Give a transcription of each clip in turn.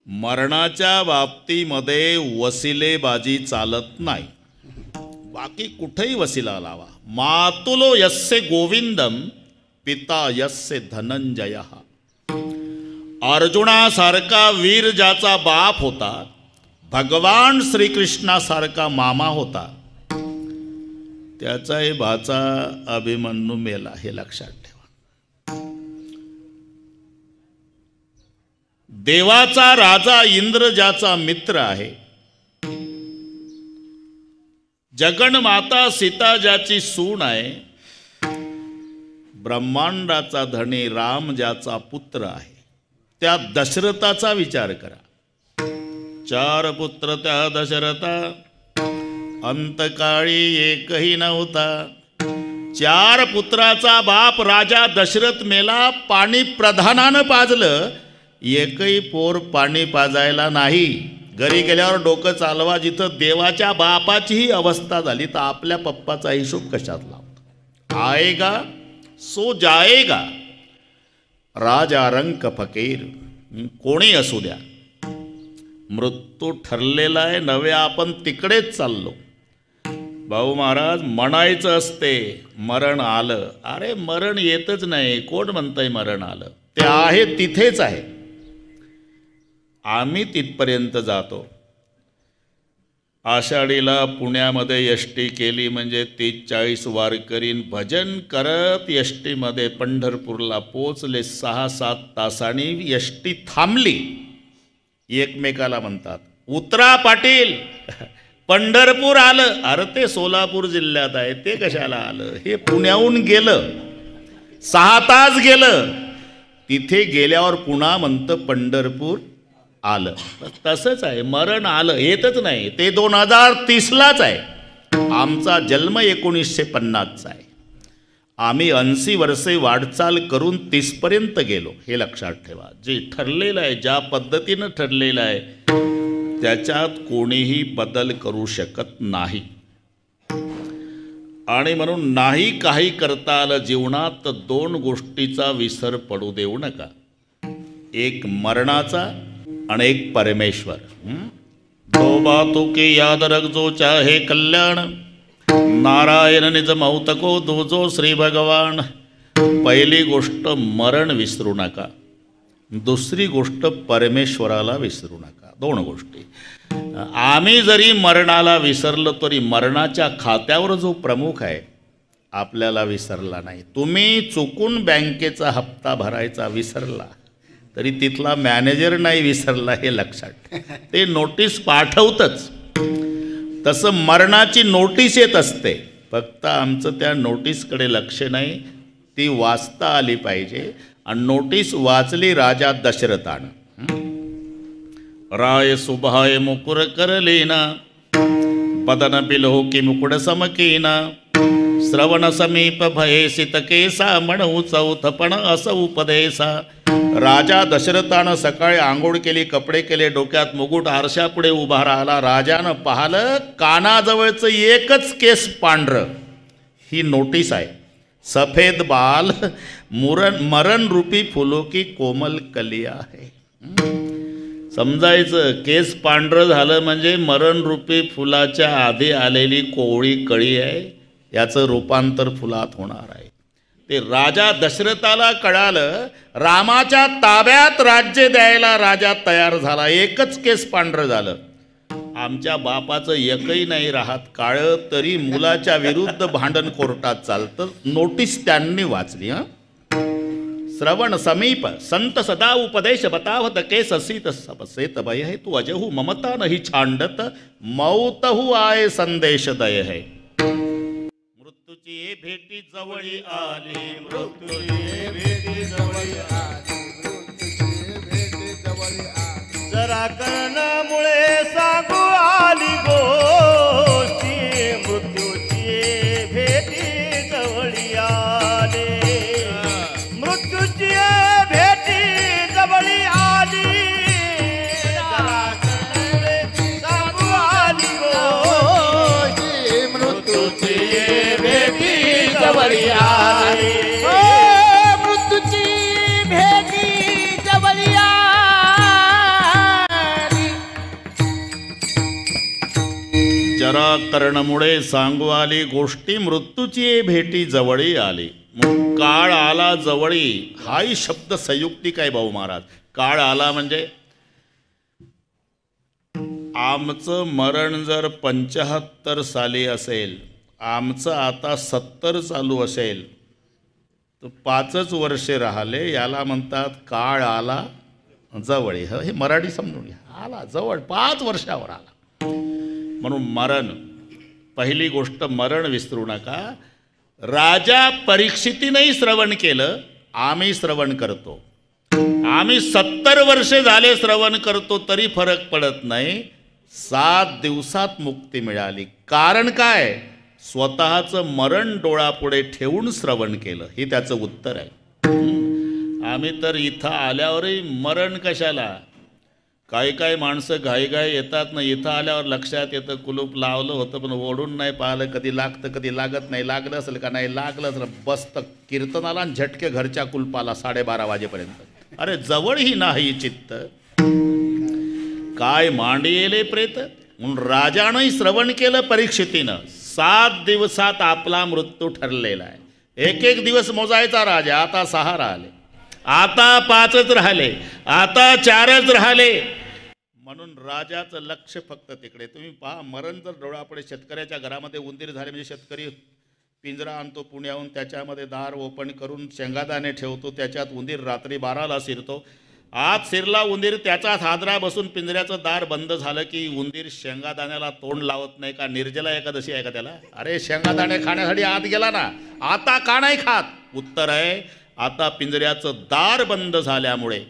मरणाच्या बाबतीमध्ये वसिलेबाजी चालत नाही. बाकी कुठेही वसिला लावा. मातुलो यस्य गोविंदम पिता यस्य धनंजय. अर्जुनासारखा वीर ज्याचा बाप होता, भगवान श्रीकृष्णासारखा मामा होता, त्याचाही भाचा अभिमन्यू मेला, हे लक्षात ठेवा. देवाचा राजा इंद्र ज्याचा मित्र आहे, जगन्माता सीता ज्याची सून आहे, ब्रह्मांडाचा धनी राम ज्याचा पुत्र आहे, त्या दशरथाचा विचार करा. 4 पुत्र त्या दशरथा, अंतकाळी एकही नव्हता. 4 पुत्राचा बाप राजा दशरथ मेला, पाणी प्रधानानं पाजलं, एकही पोर पाणी पाजायला नाही. घरी गेल्यावर डोकं चालवा. जिथं देवाच्या बापाचीही अवस्था झाली तर आपल्या पप्पाचा हिशोब कशात लावतो. आएगा सो जाएगा, राजा रंक फकीर. कोणी असू द्या, मृत्यू ठरलेला आहे, नवे आपण तिकडेच चाललो. भाऊ महाराज म्हणायचं असते मरण आलं. अरे मरण येतच नाही. कोण म्हणतंय मरण आलं? ते आहे तिथेच आहे. आम्ही तिथपर्यंत जातो. आषाढीला पुण्यामध्ये एसटी केली म्हणजे 30-40 वारकरीन भजन करत एसटीमध्ये पंढरपूरला पोचले. 6-7 तासांनी एसटी थांबली. एकमेकाला म्हणतात, उतरा पाटील, पंढरपूर आलं. अरे ते सोलापूर जिल्ह्यात आहे, ते कशाला आलं? हे पुण्याहून गेलं, 6 तास गेलं. तिथे गेल्यावर पुन्हा म्हणतं पंढरपूर आलं. तसंच आहे, मरण आलं, येतच नाही. ते 2030लाच आहे. आमचा जन्म 1950चा आहे. आम्ही 80 वर्षे वाटचाल करून 30पर्यंत गेलो. हे लक्षात ठेवा. जे ठरलेलं आहे, ज्या पद्धतीनं ठरलेलं आहे, त्याच्यात कोणीही बदल करू शकत नाही. आणि म्हणून नाही काही करता आलं जीवनात तर 2 गोष्टीचा विसर पडू देऊ नका. एक मरणाचा आणि एक परमेश्वर. 2 बातों के याद रखजो चाहे कल्याण, नारायण निज मौत को दोजो श्री भगवान. पहिली गोष्ट मरण विसरू नका. दुसरी गोष्ट परमेश्वराला विसरू नका. 2 गोष्टी. आम्ही जरी मरणाला विसरलो तरी मरणाच्या खात्यावर जो प्रमुख आहे आपल्याला विसरला नाही. तुम्ही चुकून बँकेचा हप्ता भरायचा विसरला तरी तिथला मॅनेजर नाही विसरला, हे लक्षात. ते नोटीस पाठवतच. तसं मरणाची नोटीस येत असते, फक्त आमचं त्या नोटीसकडे लक्ष नाही. ती वाचता आली पाहिजे. आणि नोटीस वाचली राजा दशरथानं. राय सुभाय मुकुर करलेना, पदन पिलो की मुकुड समकीना. श्रवण समीप भये सितकेसा, म्हणू चौथपण अस उपदेसा. राजा दशरथानं सकाळी आंघोळ केली, कपडे केले, डोक्यात मुकुट, आरशापुढे उभा राहिला. राजानं पाहिलं, कानाजवळचं एकच केस पांढरं. ही नोटीस आहे. सफेद बाल मरण रूपी फुलो की कोमल कलिया आहे. समजायचं, केस पांढरं झालं म्हणजे मरण रूपी फुलाच्या आधी आलेली कोवळी कळी आहे, याचं रूपांतर फुलात होणार आहे. ते राजा दशरथाला कळालं. रामाच्या ताब्यात राज्य द्यायला राजा तयार झाला. एकच केस पांढरं झालं. आमच्या बापाचं एकही नाही राहत काळं, तरी मुलाच्या विरुद्ध भांडण कोर्टात चालतं. नोटीस त्यांनी वाचली. श्रवण समीप संत सदा उपदेश बतावत केस सीत सबसेत भय है. तू अजहू ममता नहीं छांडत, मौतहू आए संदेश दय है. मृत्यूची भेटी जवळी आली, मृत्यूची भेटी जवळी आली, मृत्यूची भेटी जवळी आली. जरा कर्णामुळे सांगू आली गोष्टी, मृत्यूची भेटी जवळी आली. मृत्यूची भेटी जवळी आली, जरा कर्णामुळे सांगू आली गोष्टी, मृत्यूची भेटी जवळी आली. मृत्यूची भेटी जवळी आली, जरा कर्णमुळे सांगू आली गोष्टी मृत्यूची भेटी जवळी आली. मग काळ आला जवळी हाही शब्द संयुक्तिक आहे भाऊ महाराज. काळ आला म्हणजे आमचं मरण जर 75 साली असेल, आमचं आता 70 चालू असेल, तर 5च वर्षे राहिले. याला म्हणतात काळ आला जवळ. हे मराठी समजून घ्या. आला जवळ, 5 वर्षावर आला. म्हणून मरण, पहिली गोष्ट मरण विसरू नका. राजा परीक्षितीनेही श्रवण केलं, आम्ही श्रवण करतो. आम्ही 70 वर्षे झाले श्रवण करतो तरी फरक पडत नाही. 7 दिवसात मुक्ती मिळाली. कारण काय? स्वतःचं मरण डोळ्यापुढे ठेवून श्रवण केलं. हे त्याचं उत्तर आहे. आम्ही तर इथं आल्यावरही मरण कशाला? काही माणसं घाईघाई येतात ना, इथं आल्यावर लक्षात येतं कुलूप लावलं होतं पण ओढून नाही पाहिलं, कधी लागतं कधी लागत नाही. लागलं असेल का नाही लागलं तर बसतं कीर्तनाला आणि झटके घरच्या कुलपाला 12:30 वाजेपर्यंत. अरे जवळही नाही चित्त, काय मांडी येले प्रेत. म्हणून राजानंही श्रवण केलं परीक्षितीनं. 7 दिवसात आपला मृत्यू ठरलेला आहे. एक दिवस मोजायचा राजा, आता 6 राहिले, आता 5च राहिले, आता 4च राहिले. म्हणून राजाचं लक्ष फक्त तिकडे. तुम्ही पहा, मरण जर डोळ्यापुढे, शेतकऱ्याच्या घरामध्ये उंदीर झाले म्हणजे शेतकरी पिंजरा आणतो पुण्याहून, त्याच्यामध्ये दार ओपन करून शेंगादाणे ठेवतो, त्याच्यात उंदीर रात्री 12ला शिरतो. आत शिरला उंदीर, त्याचाच हादरा बसून पिंजऱ्याचं दार बंद झालं की उंदीर शेंगादाण्याला तोंड लावत नाही का? निर्जला एकादशी आहे का त्याला? अरे शेंगादाणे खाण्यासाठी आत गेला ना, आता का नाही खात? उत्तर आहे, आता पिंजऱ्याचं दार बंद झाल्यामुळे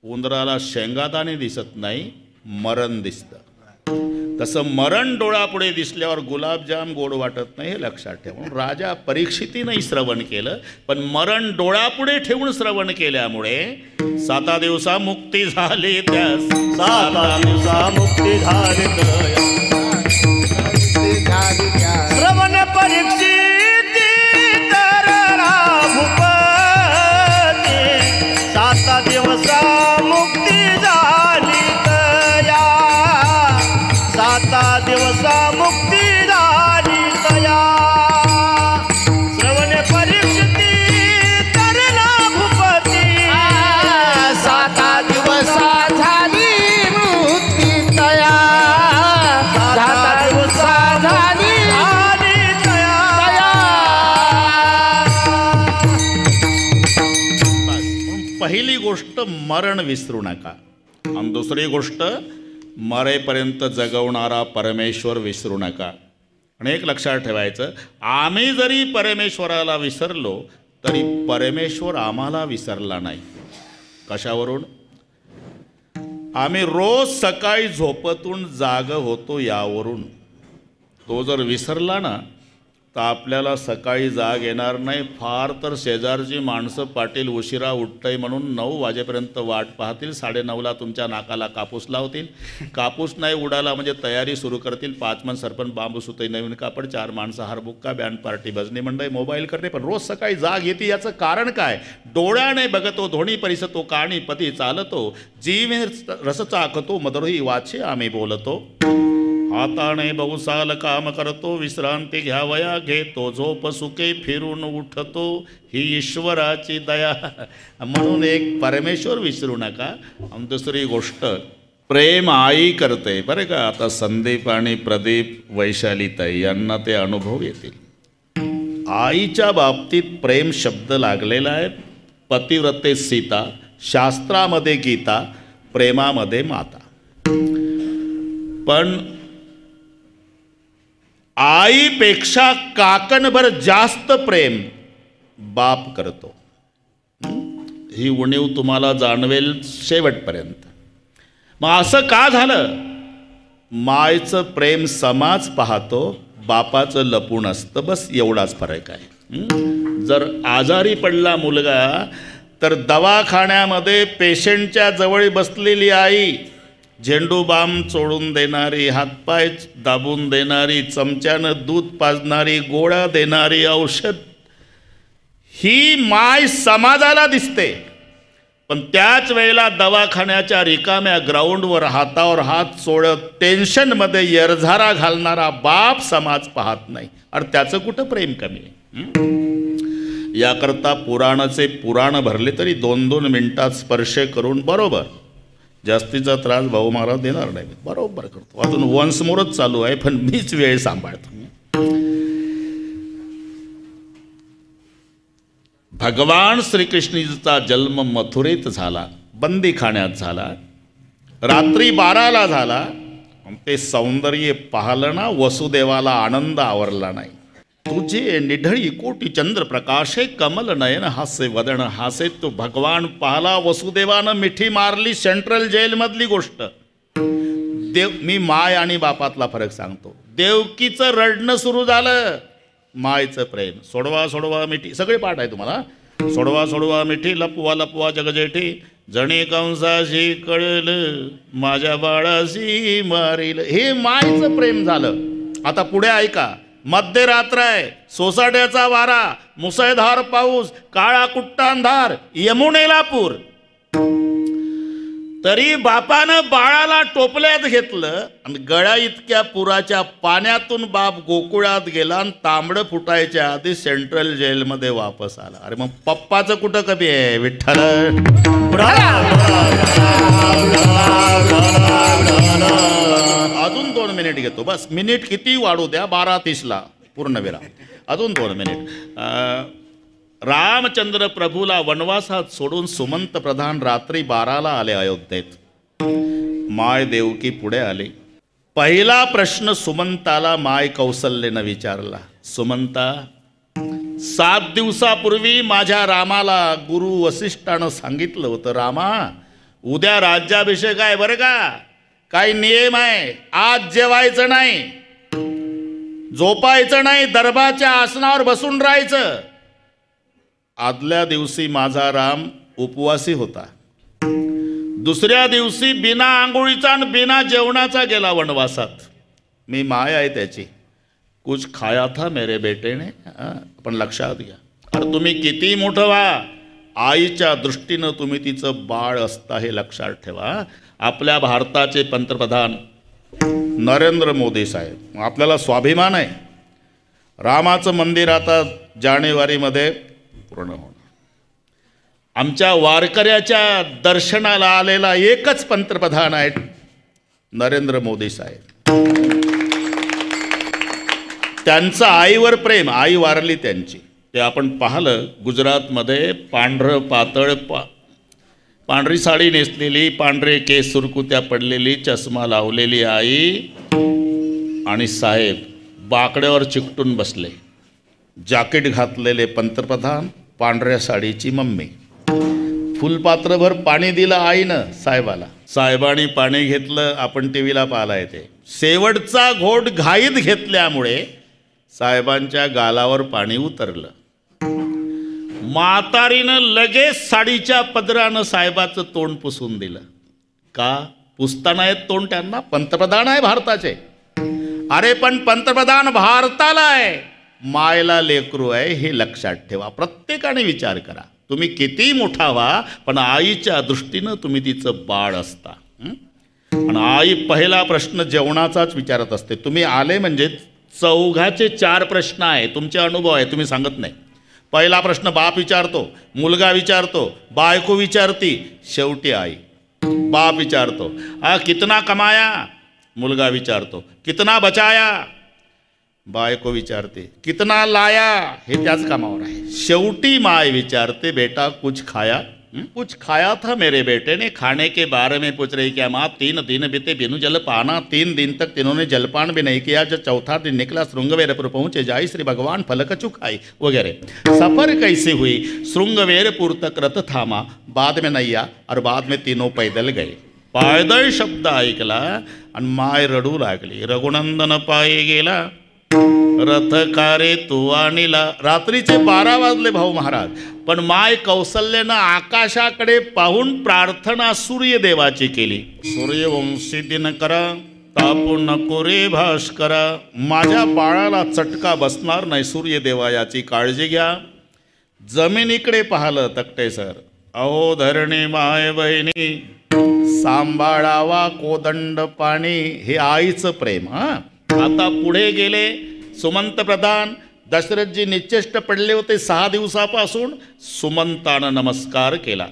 उंदराला शेंगादाणे दिसत नाही, मरण दिसतं. तसं मरण डोळ्यापुढे दिसल्यावर गुलाबजाम गोड वाटत नाही, हे लक्षात ठेवा. राजा परीक्षितीनंही श्रवण केलं, पण मरण डोळ्यापुढे ठेवून श्रवण केल्यामुळे 7 दिवसा मुक्ती झाली. त्या 7 दिवसा मुक्ती झाली. श्रवण परीक्षिती तरला भूपती, 7 दिवसा मुक्ती झाली तया. 7 दिवसा मुक्ती झाली तया. श्रवण परीक्षिती तरला भूपती, 7 दिवसा झाली मुक्ती तया. 7 दिवसा झाली पहिली गोष्ट मरण विसरू नका. आणि दुसरी गोष्ट मरेपर्यंत जगवणारा परमेश्वर विसरू नका. आणि एक लक्षात ठेवायचं, आम्ही जरी परमेश्वराला विसरलो तरी परमेश्वर आम्हाला विसरला नाही. कशावरून? आम्ही रोज सकाळी झोपेतून जाग होतो यावरून. तो जर विसरला ना तर आपल्याला सकाळी जाग येणार नाही. फार तर शेजारची माणसं पाटील उशिरा उठतंय म्हणून 9 वाजेपर्यंत वाट पाहतील. 9:30ला तुमच्या नाकाला कापूस लावतील. कापूस नाही उडाला म्हणजे तयारी सुरू करतील. 5 मन सरपंच बांबू सुतई नवीन कापड, 4 माणसं हारबुक्का, बँड पार्टी, भजनी मंडई, मोबाईल करते. पण रोज सकाळी जाग येते. याचं कारण काय? डोळ्याने बघतो धोणी परिसतो, काणी पती चालतो, जीवे रस चाकतो, मधुरही वाचे आम्ही बोलतो. हाताने बहुसाल काम करतो, विश्रांती घ्यावया घेतो, झोप सुखे फिरून उठतो, ही ईश्वराची दया. म्हणून एक परमेश्वर विसरू नका. आणि दुसरी गोष्ट, प्रेम आई करते बरं का. आता संदीप आणि प्रदीप, वैशालीताई यांना ते अनुभव येतील. आईच्या बाबतीत प्रेम शब्द लागलेला आहे. पतिव्रते सीता, शास्त्रामध्ये गीता, प्रेमामध्ये माता. पण आईपेक्षा काकणभर जास्त प्रेम बाप करतो. ही उणीव तुम्हाला जाणवेल शेवटपर्यंत. मग असं का झालं? मायचं प्रेम समाज पाहतो, बापाचं लपून असतं. बस एवढाच फरक आहे. जर आजारी पडला मुलगा तर दवाखान्यामध्ये पेशंटच्या जवळ बसलेली आई झेंडू बाम चोळून देणारी, हातपाय दाबून देणारी, चमच्यानं दूध पाजणारी, गोळ्या देणारी, औषध, ही माय समाजाला दिसते. पण त्याच वेळेला दवाखान्याच्या रिकाम्या ग्राउंडवर हातावर हात सोडत टेन्शनमध्ये येरझारा घालणारा बाप समाज पाहत नाही. आणि त्याचं कुठं प्रेम कमी आहे? याकरता पुराणाचे पुराण भरले तरी 2-2 मिनिटात स्पर्श करून बरोबर जास्तीचा त्रास भाऊ महाराज देणार नाही, बरोबर करतो. अजून वन्स मोरच चालू आहे, पण मीच वेळ सांभाळतो. भगवान श्रीकृष्णाचा जन्म मथुरेत झाला, बंदीखान्यात झाला, रात्री 12ला झाला. ते सौंदर्य पाहलं ना, वसुदेवाला आनंद आवरला नाही. तुझे निढळी कोटी चंद्र प्रकाशे कमल नयन हास्य वदन हासे. तो भगवान पाहला, वसुदेवानं मिठी मारली. सेंट्रल जेलमधली गोष्ट. मी माय आणि बापातला फरक सांगतो. देवकीचं रडणं सुरू झालं, मायचं प्रेम. सोडवा सोडवा मिठी, सगळे पाठ आहे तुम्हाला. सोडवा सोडवा मिठी, लपवा लपवा जगजेठी, जणे कंसाशी कळलं माझ्या बाळाशी मारील. हे मायचं प्रेम झालं. आता पुढे ऐका. मध्यरात्र आहे, सोसाट्याचा वारा, मुसळधार पाऊस, काळा कुट्टा अंधार, यमुनेला पूर. तरी बापानं बाळाला टोपल्यात घेतलं आणि गळा इतक्या पुराच्या पाण्यातून बाप गोकुळात गेला आणि तांबडं फुटायच्या आधी सेंट्रल जेलमध्ये वापस आला. अरे मग पप्पाचं कुठं कमी आहे? विठ्ठल. अजून 2 मिनिट घेतो बस. मिनिट किती वाढू द्या, 12:30ला पूर्णविराम. अजून 2 मिनिट. रामचंद्र प्रभूला वनवासात सोडून सुमंत प्रधान रात्री 12ला आले अयोध्येत. माय देवकी पुढे आली. पहिला प्रश्न सुमंताला माय कौसल्यानं विचारला. सुमंता, 7 दिवसापूर्वी माझ्या रामाला गुरु वसिष्ठानं सांगितलं होतं, रामा उद्या राज्याभिषेक आहे बरं का, काही नियम आहे, आज जेवायचं नाही, झोपायचं नाही, दरबारच्या आसनावर बसून राहायचं. आदल्या दिवशी माझा राम उपवासी होता. दुसऱ्या दिवशी बिना आंघोळीचा आणि बिना जेवणाचा गेला वनवासात. मी माय आहे त्याची. कुछ खाया था मेरे बेटेने. पण लक्षात घ्या, अरे तुम्ही किती मोठं व्हा, आईच्या दृष्टीनं तुम्ही तिचं बाळ असता हे लक्षात ठेवा. आपल्या भारताचे पंतप्रधान नरेंद्र मोदी साहेब, आपल्याला स्वाभिमान आहे. रामाचं मंदिर आता जानेवारीमध्ये पूर्ण होणार. आमच्या वारकऱ्याच्या दर्शनाला आलेला एकच पंतप्रधान आहे, नरेंद्र मोदी साहेब. त्यांचं आईवर प्रेम, आई वारली त्यांची, ते आपण पाहिलं. गुजरातमध्ये पांढरं पातळ पांढरी साडी नेसलेली, पांढरे केस सुरकुत्या पडलेली, चष्मा लावलेली आई आणि साहेब बाकड्यावर चिकटून बसले. जॅकेट घातलेले पंतप्रधान, पांढऱ्या साडीची मम्मी. फुलपात्रभर पाणी दिलं आईनं साहेबाला. साहेबांनी पाणी घेतलं, आपण टी व्हीला पाहिला येते. शेवटचा घोट घाईत घेतल्यामुळे साहेबांच्या गालावर पाणी उतरलं. म्हातारीनं लगेच साडीच्या पदरानं साहेबाचं तोंड पुसून दिलं. का पुसताना येत तोंड त्यांना? पंतप्रधान आहे भारताचे. अरे पण पंतप्रधान भारताला आहे, मायला लेकरू आहे, हे लक्षात ठेवा. प्रत्येकाने विचार करा. तुम्ही किती मोठा व्हा, पण आईच्या दृष्टीनं तुम्ही तिचं बाळ असता. आणि आई पहिला प्रश्न जेवणाचाच विचारत असते. तुम्ही आले म्हणजे चौघाचे 4 प्रश्न आहे, तुमचे अनुभव आहे, तुम्ही सांगत नाही. पहिला प्रश्न बाप विचारतो, मुलगा विचारतो, बायको विचारती, शेवटी आई. बाप विचारतो, कितना कमाया? मुलगा विचारतो, कितना बचाया? बायको विचारते, कितना लाया? हे त्याच कामावर आहे. शेवटी माय विचारते, बेटा कुछ खाया? कुछ खाया था मेरे बेटे ने. खाने के बारे में पूछ रही क्या माँ? 3 दिन बीते बिनु जल पाना. 3 दिन तक तीनों ने जलपान भी नहीं किया. जब चौथा दिन निकला, श्रृंगवेरपुर पहुँचे, जाई श्री भगवान फलकचू खाई वगैरह. सफर कैसी हुई? श्रृंगवेरपुर तक रथ थामा, बाद में नैया, और बाद में तीनों पैदल गए. पायदळ शब्द ऐकला आणि माय रडू लागली. रघुनंदन पायी गेला, रथ कारे तू आणिला. रात्रीचे 12 वाजले भाऊ महाराज, पण माय कौसल्यानं आकाशाकडे पाहून प्रार्थना सूर्यदेवाची केली. सूर्यवंशी दिनकरा, तापू नको रे भास्करा. माझ्या बाळाला चटका बसणार नाही, सूर्यदेवा याची काळजी घ्या. जमिनीकडे पाहिलं तकटे सर, अहो धरणी माय बहिणी सांभाळावा कोदंड पाणी, हे आईचं प्रेम. आता पुढे गेले सुमंत प्रधान. दशरथजी निश्चेष्ट पडले होते 6 दिवसापासून. सुमंतानं नमस्कार केला.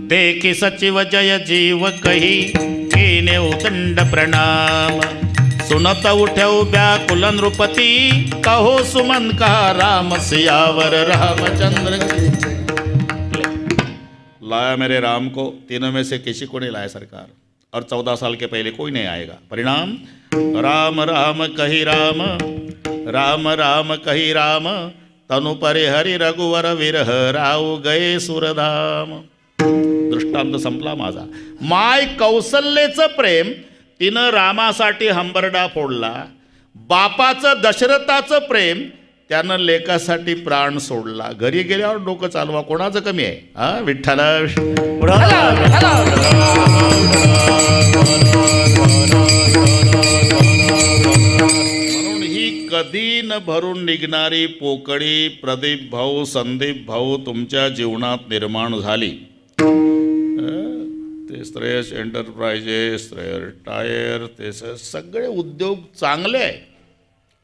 देखी सचिव जय जीव कही केने उदंड प्रणाम, सुनत उठ्यौ व्याकुल नृपती कहो सुमन का राम सियावर रामचंद्र. लाया मेरे राम को, तीनों में से किसी को नहीं लाया सरकार, और 14 साल के पहले कोई नहीं आएगा. परिणाम राम राम कही राम, राम राम कही राम, तनु परे हरि रघुवर विरह राव गये सुरधाम. दृष्टांत संपला माझा. माय कौसल्येचं प्रेम, तिनं रामासाठी हंबरडा फोडला. बापाचं दशरथाचं प्रेम, त्यानं लेकासाठी प्राण सोडला. घरी गेल्यावर डोकं चालवा, कोणाचं कमी आहे? हा विठ्ठला. म्हणून ही कधी न भरून निघणारी पोकळी प्रदीप भाऊ, संदीप भाऊ तुमच्या जीवनात निर्माण झाली. ते श्रेयस एंटरप्राइजेस, श्रेयस टायर, ते सगळे उद्योग चांगले आहे,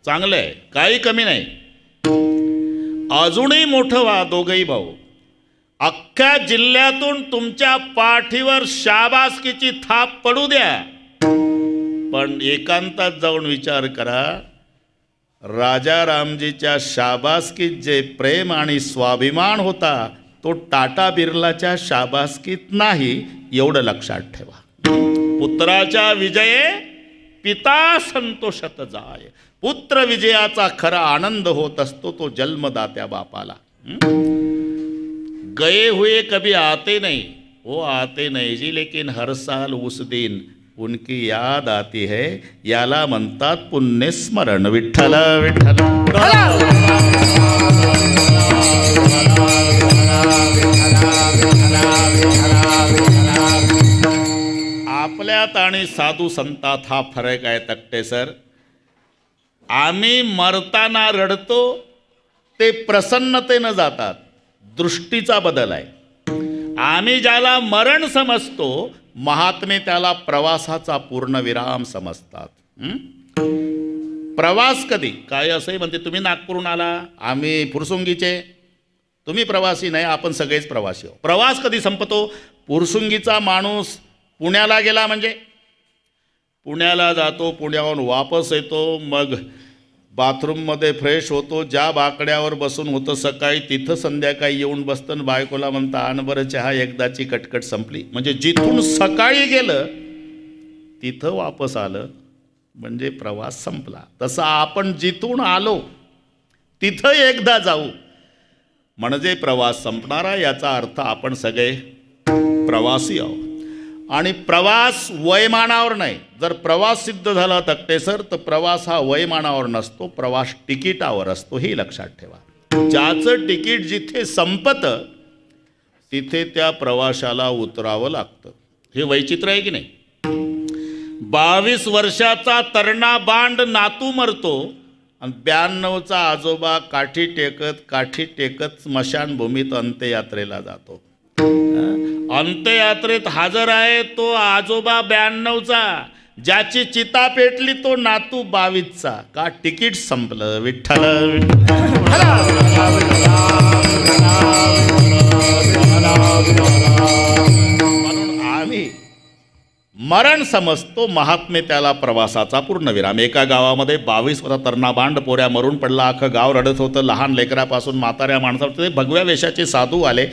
चांगले आहे, काही कमी नाही. अजूनही मोठं व्हा दोघंही भाऊ. अख्ख्या जिल्ह्यातून तुमच्या पाठीवर शाबासकीची थाप पडू द्या. पण एकांतात जाऊन विचार करा, राजा रामजीच्या शाबासकीत जे प्रेम आणि स्वाभिमान होता तो टाटा बिर्लाच्या शाबासकीत नाही, एवढं लक्षात ठेवा. पुत्राच्या विजये पिता संतोषत जाय. पुत्र विजयाचा खरा आनंद होत असतो तो जन्मदात्या बापाला. गए हुए कभी आते नहीं, वो आते नहीं जी, लेकिन हर साल उस दिन उनकी याद आती है. याला म्हणतात पुण्यस्मरण. विठ्ठल विठ्ठल. आपल्यात आणि साधू संतात हा फरक आहे तक्ते सर. आम्ही मरताना रडतो, ते प्रसन्नतेनं जातात. दृष्टीचा बदल आहे. आम्ही ज्याला मरण समजतो, महात्मे त्याला प्रवासाचा पूर्णविराम समजतात. प्रवास कधी काय असंही म्हणते, तुम्ही नागपूरहून आला, आम्ही फुरसुंगीचे. तुम्ही प्रवासी नाही, आपण सगळेच प्रवासी आहोत. प्रवास कधी संपतो? फुरसुंगीचा माणूस पुण्याला गेला म्हणजे पुण्याला जातो, पुण्याहून वापस येतो, मग बाथरूममध्ये फ्रेश होतो. ज्या बाकड्यावर बसून होतं सकाळी तिथं संध्याकाळी येऊन बसतं आणि बायकोला म्हणता आण बरं चहा, एकदाची कटकट संपली. म्हणजे जिथून सकाळी गेलं तिथं वापस आलं म्हणजे प्रवास संपला. तसं आपण जिथून आलो तिथं एकदा जाऊ म्हणजे प्रवास संपणारा. याचा अर्थ आपण सगळे प्रवासी आहोत. आणि प्रवास वयमानावर नाही. जर प्रवास सिद्ध झाला तक्ते सर, तर प्रवास हा वयमानावर नसतो, प्रवास तिकिटावर असतो, हे लक्षात ठेवा. ज्याचं तिकीट जिथे संपतं तिथे त्या प्रवाशाला उतरावं लागतं. हे वैचित्र आहे की नाही? 22 वर्षाचा तरणा बांड नातू मरतो आणि 92चा आजोबा काठी टेकत स्मशानभूमीत अंत्ययात्रेला जातो. अंत्ययात्रेत हजर आहे तो आजोबा 92चा, ज्याची चिता पेटली तो नातू 22चा. का? तिकीट संपलं. विठ्ठल. म्हणून आम्ही मरण समजतो, महात्मे त्याला प्रवासाचा पूर्णविराम. एका गावामध्ये 22 वर्षाचा तरणा बांड पोऱ्या मरून पडला. अख्खं गाव रडत होतं. लहान लेकरापासून म्हाताऱ्या माणसावर. ते भगव्या वेशाचे साधू आले.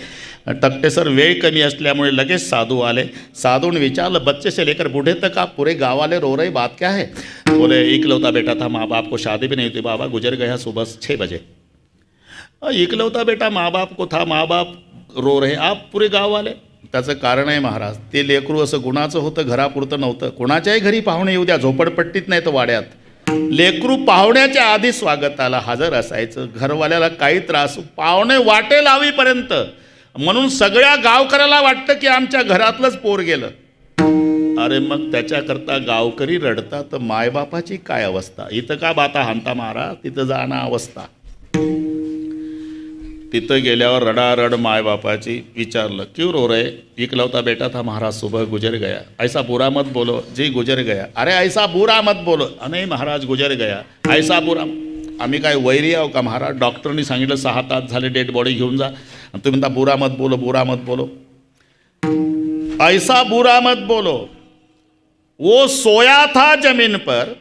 तक्ते सर वेळ कमी असल्यामुळे लगेच साधू आले. साधून विचारलं, बच्चे से लेकर बूढ़े तक आप पूरे गाँव वाले रो रही, बात क्या है? बोले इकलौता बेटा था, माँ बाप को शादी भी नहीं थी, बाबा गुजर गया सुबह 6 बजे. इकलौता बेटा माँ बाप को था, माँ बाप रो रहे, आप पूरे गाँव वाले. त्याचं कारण आहे महाराज, ते लेकरू असं गुणाचं होतं, घरापुरतं नव्हतं. कोणाच्याही घरी पाहुणे येऊ द्या, झोपडपट्टीत नाही तर वाड्यात, लेकरू पाहुण्याच्या आधी स्वागताला हजर असायचं. घरवाल्याला काही त्रास, पाहुणे वाटे लावीपर्यंत. म्हणून सगळ्या गावकऱ्याला वाटतं की आमच्या घरातलंच पोर गेलं. अरे मग त्याच्याकरता गावकरी रडतात, तर मायबापाची काय अवस्था. इथं का बाता हाणता महाराज, तिथं जाणं अवस्था. तिथं गेल्यावर रडारड मायबापाची विचारलं क्यों रो रहे? इकलौता बेटा था महाराज सुबह गुजर गया. ऐसा बुरा मत बोलो. जी गुजर गया. अरे ऐसा बुरा मत बोलो. नाही महाराज गुजर गया. ऐसा बुरा. आम्ही काय वैरी आहो का महाराज? डॉक्टरनी सांगितलं 6 तास झाले डेड बॉडी घेऊन जा आणि तुम्ही म्हणता बुरा मत बोलो, बुरा मत बोलो. ऐसा बुरा मत बोलो. वो सोया था जमीन पर,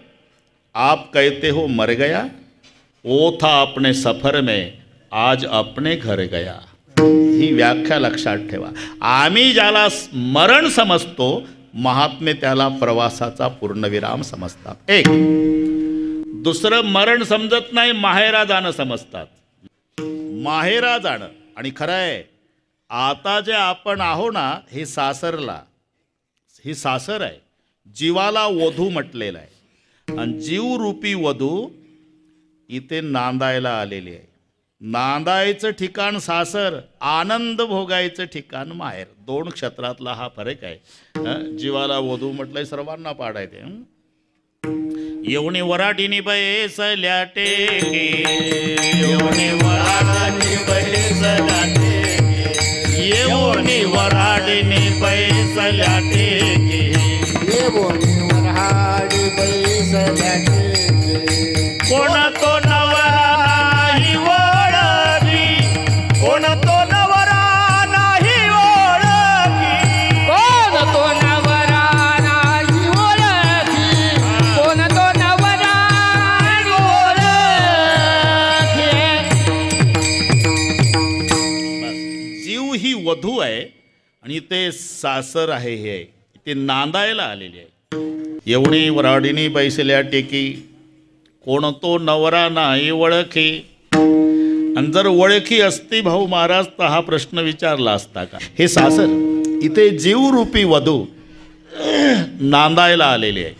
आप कहते हो मर गया. वो था अपने सफर में, आज अपने घर गया. ही व्याख्या लक्षात ठेवा. आम्ही ज्याला मरण समजतो, महात्मे त्याला प्रवासाचा पूर्णविराम समजतात. एक दुसरं मरण समजत नाही, माहेरा जाणं समजतात. माहेरा जाणं. आणि खरं आहे, आता जे आपण आहो ना, हे सासरला, ही सासर आहे. जीवाला वधू म्हटलेलं आहे आणि जीवरूपी वधू इथे नांदायला आलेली आहे. नांदायचं ठिकाण सासर, आनंद भोगायचं ठिकाण माहेर. 2 क्षेत्रातला हा फरक आहे. जीवाला वधू म्हटलंय, सर्वांना पाडायचे. येवणी वराडीनी बैसल्या टेके, येवणी वराडीनी बैसल्या टेके, येवणी वराडीनी बैसल्या टेके, येवणी वराडी बैसल्या टेके. कोण तो नवरा नाही ओळखी, कोण तो नवरा नाही ओळखी, कोण तो नवरा नाही ओळखी, कोण तो नवरा नाही ओळखी. जीव ही वधू आहे आणि ते सासर आहे. हे ते नांदायला आलेले आहे. एवढी वराडीनी बैसल्या टेकी, कोण तो नवरा नाही ओळखी. आणि जर ओळखी असती भाऊ महाराज तर हा प्रश्न विचारला असता का? हे सासर, इथे जीवरूपी वधू नांदायला आलेली आहे.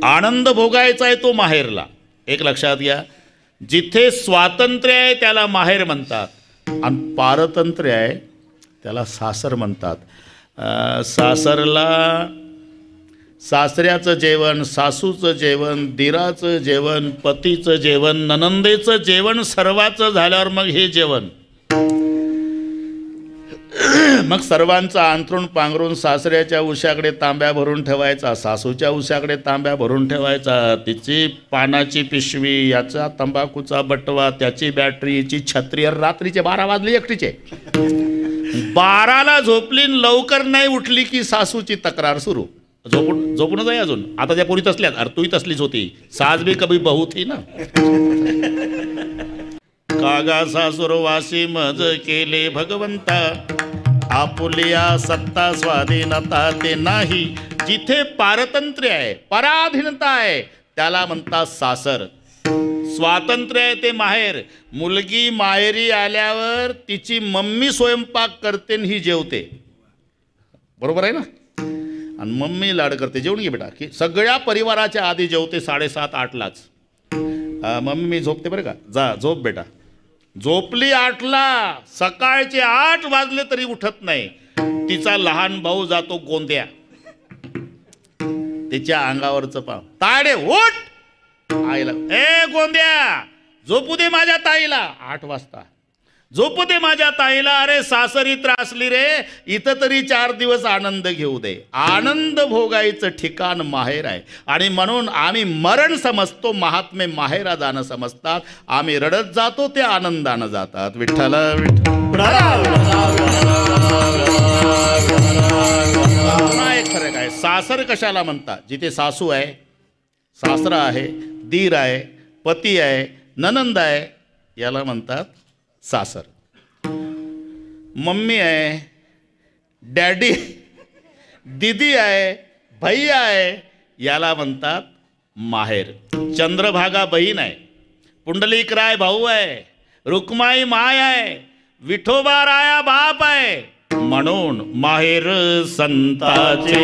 आनंद भोगायचा आहे तो माहेरला. एक लक्षात घ्या, जिथे स्वातंत्र्य आहे त्याला माहेर म्हणतात आणि पारतंत्र्य आहे त्याला सासर म्हणतात. सासरला सासऱ्याचं जेवण, सासूचं जेवण, दिराचं जेवण, पतीचं जेवण, ननंदेचं जेवण सर्वाचं झाल्यावर मग हे जेवण. मग सर्वांचं अंथरूण पांघरून सासऱ्याच्या उशाकडे तांब्या भरून ठेवायचा, सासूच्या उशाकडे तांब्या भरून ठेवायचा, तिची पानाची पिशवी, याचा तंबाखूचा बटवा, त्याची बॅटरी, हिची छत्री. रात्रीचे 12 वाजले एकटीचे. 12ला झोपली, लवकर नाही उठली की सासूची तक्रार सुरू. झोपूनच आहे अजून. आता त्या पोरी तसल्यात. अरे तूही तसलीच होती. सास भी कभी बहू थी ना. कागा सासूर वासी मज केले भगवंता, आपुलिया सत्ता स्वाधीनता ते नाही. जिथे पारतंत्र्य आहे, पराधीनता आहे त्याला म्हणतात सासर. स्वातंत्र्य आहे ते माहेर. मुलगी माहेरी आल्यावर तिची मम्मी स्वयंपाक करते आणि ही जेवते. बरोबर आहे ना? आणि मम्मी लाड करते, जेवण घे बेटा, की सगळ्या परिवाराच्या आधी जेवते 7:30-8लाच. मम्मी मी झोपते बरं का, जा झोप बेटा. झोपली 8ला, सकाळचे 8 वाजले तरी उठत नाही. तिचा लहान भाऊ जातो गोंद्या, तिच्या अंगावरचं पाव, ताडे उठ. आईला, ए गोंद्या झोपू दे माझ्या ताईला. 8 वाजता झोपू दे माझ्या ताईला. अरे सासरी त्रासली रे, इथं तरी 4 दिवस आनंद घेऊ दे. आनंद भोगायचं ठिकाण माहेर आहे. आणि म्हणून आम्ही मरण समजतो, महात्मे माहेरा जाणं समजतात. आम्ही रडत जातो, ते आनंदानं जातात. विठ्ठल एक फरक आहे. सासर कशाला म्हणतात? जिथे सासू आहे, सासरा आहे, दीर आहे, पती आहे, ननंद आहे, याला म्हणतात सासर. मम्मी आहे, डॅडी, दीदी आहे, भैया आहे, याला म्हणतात माहेर. चंद्रभागा बहीण आहे, पुंडलिकराय भाऊ आहे, रुक्माई माय आहे, विठोबा राया बाप आहे. म्हणून माहेर संताचे,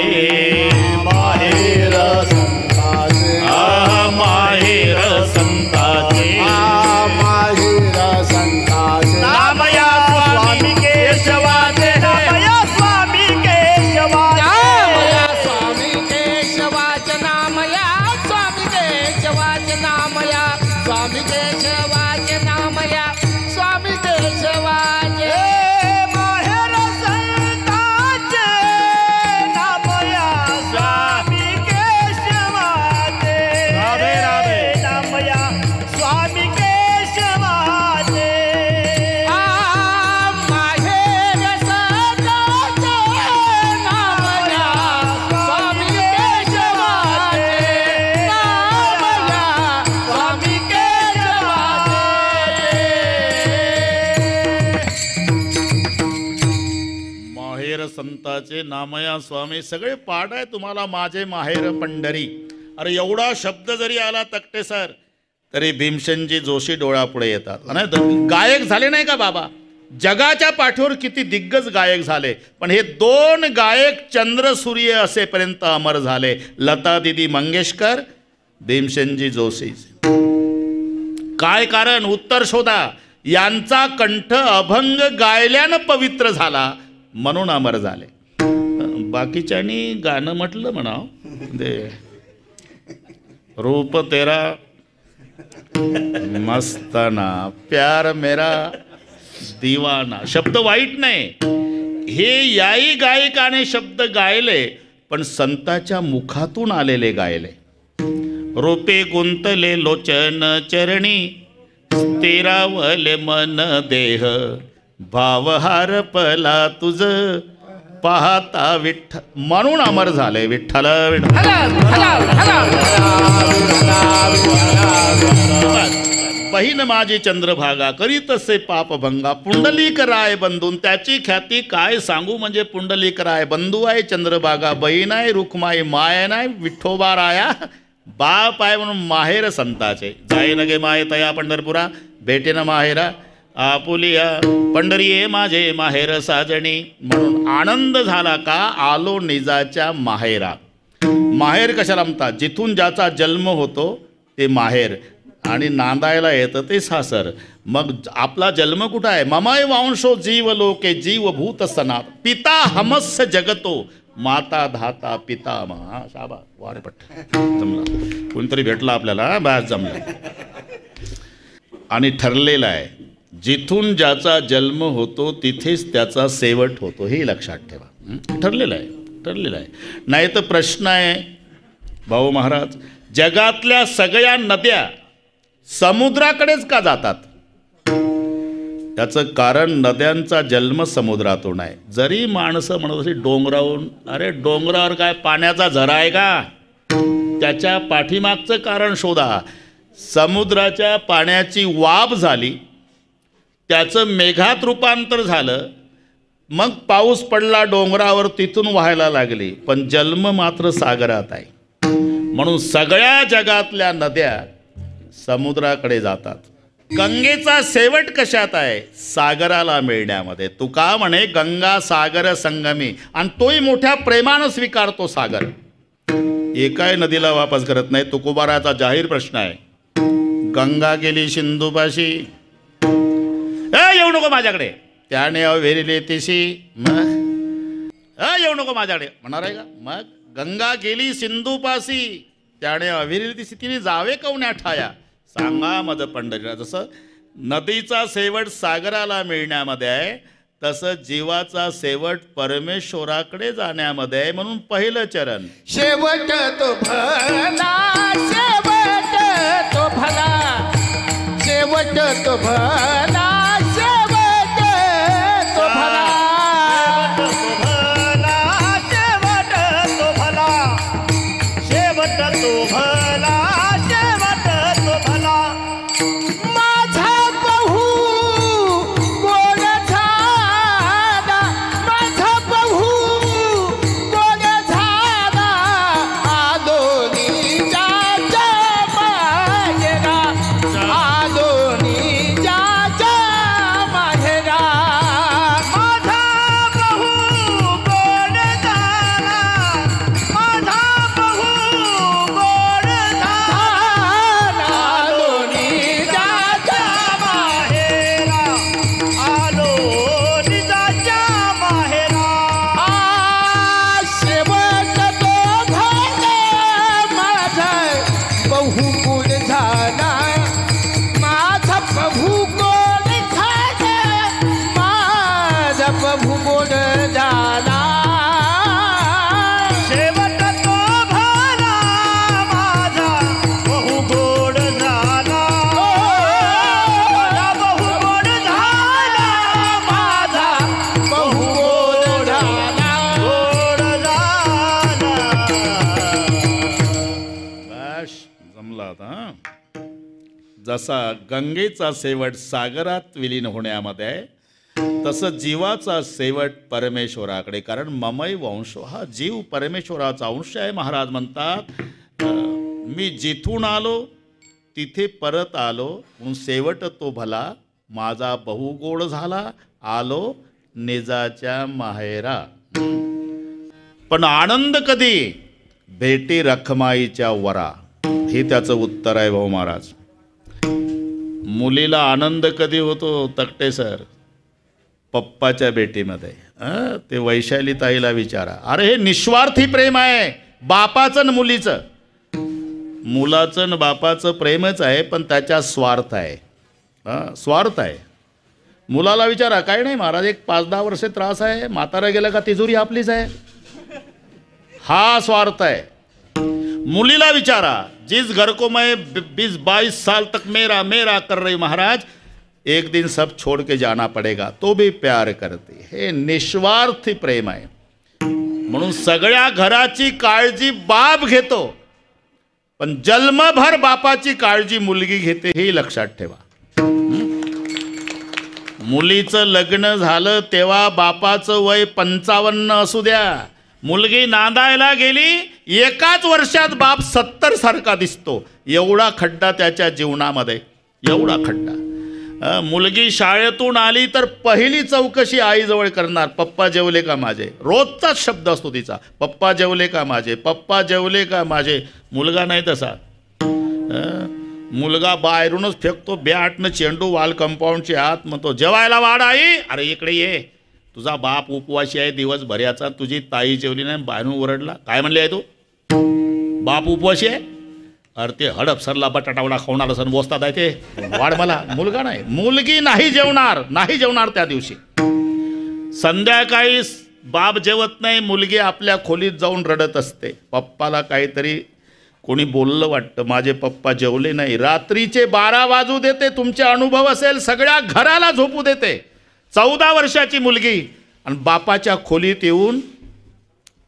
माहेर संताचे, माहेर संताचे, माहेर संताचे. नामया स्वामी केशवाचे, नामया स्वामी केशवाचे, नामया स्वामी केशवाचे, नामया स्वामी केशवाचे, नामया स्वामी केशवाचे, नामया स्वामी केशवाचे. संताचे नामया स्वामी सगळे पाठ आहे तुम्हाला माझे माहेर पंढरी. अरे एवढा शब्द जरी आला तकटे सर तरी भीमसेनजी जोशी डोळ्यापुढे येतात. आणि गायक झाले नाही का बाबा, जगाच्या पाठीवर किती दिग्गज गायक झाले, पण हे दोन गायक चंद्र सूर्य असेपर्यंत अमर झाले. लता दिदी मंगेशकर, भीमसेनजी जोशी. काय कारण, उत्तर शोधा. यांचा कंठ अभंग गायल्यानं पवित्र झाला म्हणून अमर झाले. बाकीच्यांनी गाणं म्हटलं म्हणाव दे रूप तेरा मस्ताना प्यार मेरा दिवाना. शब्द वाईट नाही, हे याही गायकाने शब्द गायले पण संताच्या मुखातून आलेले गायले. रूपे गुंतले लोचन चरणी स्थिरावले मन देह भावहार पला तुझ पाहता विठ्ठल म्हणून अमर झाले. विठ्ठल बहीण माझी चंद्रभागा करीत असे पापभंगा. पुंडलिक राय बंधून त्याची ख्याती काय सांगू, म्हणजे पुंडलिक राय बंधू आहे चंद्रभागा, बहीण आहे रुक्माई, माय नाही विठ्ठोबा राया, बाप आहे म्हणून माहेर संताचे. जाय नगे माय तया पंढरपुरा भेटेन माहेरा आपुलिया पंढरी ये माझे माहेर साजणी. म्हणून आनंद झाला का आलो निजाच्या माहेरा. माहेर कशाला म्हणतात, जिथून ज्याचा जन्म होतो ते माहेर आणि नांदायला येतं ते सासर. मग आपला जन्म कुठं आहे, ममय वांशो जीव लोके जीवभूत सनात पिता हमस्य जगतो माता धाता पिता महा. शाबा वारे पट्ट जमला, कोणतरी भेटला आपल्याला बस जमला. आणि ठरलेलं आहे जिथून ज्याचा जन्म होतो तिथेच त्याचा शेवट होतो, हे लक्षात ठेवा. ठरलेलं आहे, ठरलेलं आहे. नाही तर प्रश्न आहे भाऊ महाराज, जगातल्या सगळ्या नद्या समुद्राकडेच का जातात. त्याचं कारण नद्यांचा जन्म समुद्रातून आहे. जरी माणसं म्हणत असे डोंगरावरून, अरे डोंगरावर काय पाण्याचा झरा आहे का, त्याच्या पाठीमागचं कारण शोधा. समुद्राच्या पाण्याची वाफ झाली, त्याचं मेघात रूपांतर झालं, मग पाऊस पडला डोंगरावर, तिथून व्हायला लागली, पण जन्म मात्र सागरात आहे. म्हणून सगळ्या जगातल्या नद्या समुद्राकडे जातात. गंगेचा शेवट कशात आहे, सागराला मिळण्यामध्ये. तुका म्हणे गंगा सागर संगमी, आणि तोही मोठ्या प्रेमानं स्वीकारतो सागर. एकाही नदीला वापस करत नाही. तुकोबाराचा जाहीर प्रश्न आहे, गंगा गेली सिंधुपाशी, येऊ नको माझ्याकडे, त्याने अवेरिले तिशी, मग येऊ नको माझ्याकडे म्हणणार आहे का. मग गंगा गेली सिंधुपाशी, त्याने अविरिले तिशी, तिने जावे कवण्या ठाया सांगा मज पंढरीला. जसं नदीचा शेवट सागराला मिळण्यामध्ये आहे, तसं जीवाचा शेवट परमेश्वराकडे जाण्यामध्ये आहे. म्हणून पहिलं चरण शेवट तो भला, शेवट तो भला, शेवट तो भला, शेवट तो भला, शेवट तो भला, शेवट तो भला, शेवट तो भला. माझा बहु गोड झाला, माझा बहु गोड झाला, आदोनी जाचा माहेरा, आदोनी जाचा माहेरा. माझा बहु गोड झाला, माझा बहु गोड झाला, आदोनी जाचा माहेरा आलो निजाच्या माहेरा. शेवट तो भला, माझा बहु गोड झाला, माझा प्रभू गोड झाला, माझा प्रभू गोड झाला. शेवट तो भला, माझा बहु गोड झाला, माझा बहु गोड झाला, माझा बहु गोड झाला. गोड झाला. बस जमला आता. जसा गंगेचा शेवट सागरात विलीन होण्यामध्ये आहे, तसं जीवाचा शेवट परमेश्वराकडे, कारण ममई वंश, हा जीव परमेश्वराचा अंश आहे. महाराज म्हणतात मी जिथून आलो तिथे परत आलो, म्हणून शेवट तो भला माझा बहुगोड झाला, आलो निजाच्या माहेरा. पण आनंद कधी? भेटी रखमाईच्या वरा. हे त्याचं उत्तर आहे भाऊ महाराज. मुलीला आनंद कधी होतो तकटे सर? पप्पाच्या भेटीमध्ये. ते वैशाली ताईला विचारा. अरे हे निस्वार्थी प्रेम आहे, बापाचं न मुलीचं. मुलाचं न बापाचं प्रेमच आहे, पण त्याच्या स्वार्थ आहे. स्वार्थ आहे. मुलाला विचारा, काय नाही महाराज, एक 5-10 वर्षे त्रास आहे, म्हातारा गेला का तिजोरी आपलीच आहे. हा स्वार्थ आहे. मुलीला विचारा, जिस घर को मैं 20-22 साल तक मेरा मेरा कर रही महाराज, एक दिन सब छोड़ के जाना पड़ेगा, तो भी प्यार करते. हे निस्वार्थी प्रेम आहे. म्हणून सगळ्या घराची काळजी बाप घेतो, पण जन्मभर बापाची काळजी मुलगी घेते, हे लक्षात ठेवा. मुलीचं लग्न झालं तेव्हा बापाचं वय 55 असू द्या, मुलगी नांदायला गेली, एकाच वर्षात बाप 70 सारखा दिसतो. एवढा खड्डा त्याच्या जीवनामध्ये, एवढा खड्डा. मुलगी शाळेतून आली तर पहिली चौकशी आईजवळ करणार, पप्पा जेवले का माझे. रोजचाच शब्द असतो तिचा, पप्पा जेवले का माझे, पप्पा जेवले का माझे. मुलगा नाही तसा. मुलगा बाहेरूनच फेकतो बॅटनं चेंडू वाल कंपाऊंडची आत, म्हणतो जेवायला वाढ आई. अरे इकडे ये, तुझा बाप उपवाशी आहे दिवसभराचा, तुझी ताई जेवली नाही, बाहेरून ओरडला. काय म्हणले आहे तू? बाप उपवाशी आहे? अरे ते हडपसरला बटाटावडा खावणार असं बोसतात आहे ते, वाढ मला. मुलगा नाही, मुलगी नाही जेवणार, नाही जेवणार त्या दिवशी. संध्याकाळी बाप जेवत नाही, मुलगी आपल्या खोलीत जाऊन रडत असते. पप्पाला काहीतरी कोणी बोललं वाटतं, माझे पप्पा जेवले नाही. रात्रीचे 12 वाजू देते, तुमचे अनुभव असेल, सगळ्या घराला झोपू देते. 14 वर्षाची मुलगी आणि बापाच्या खोलीत येऊन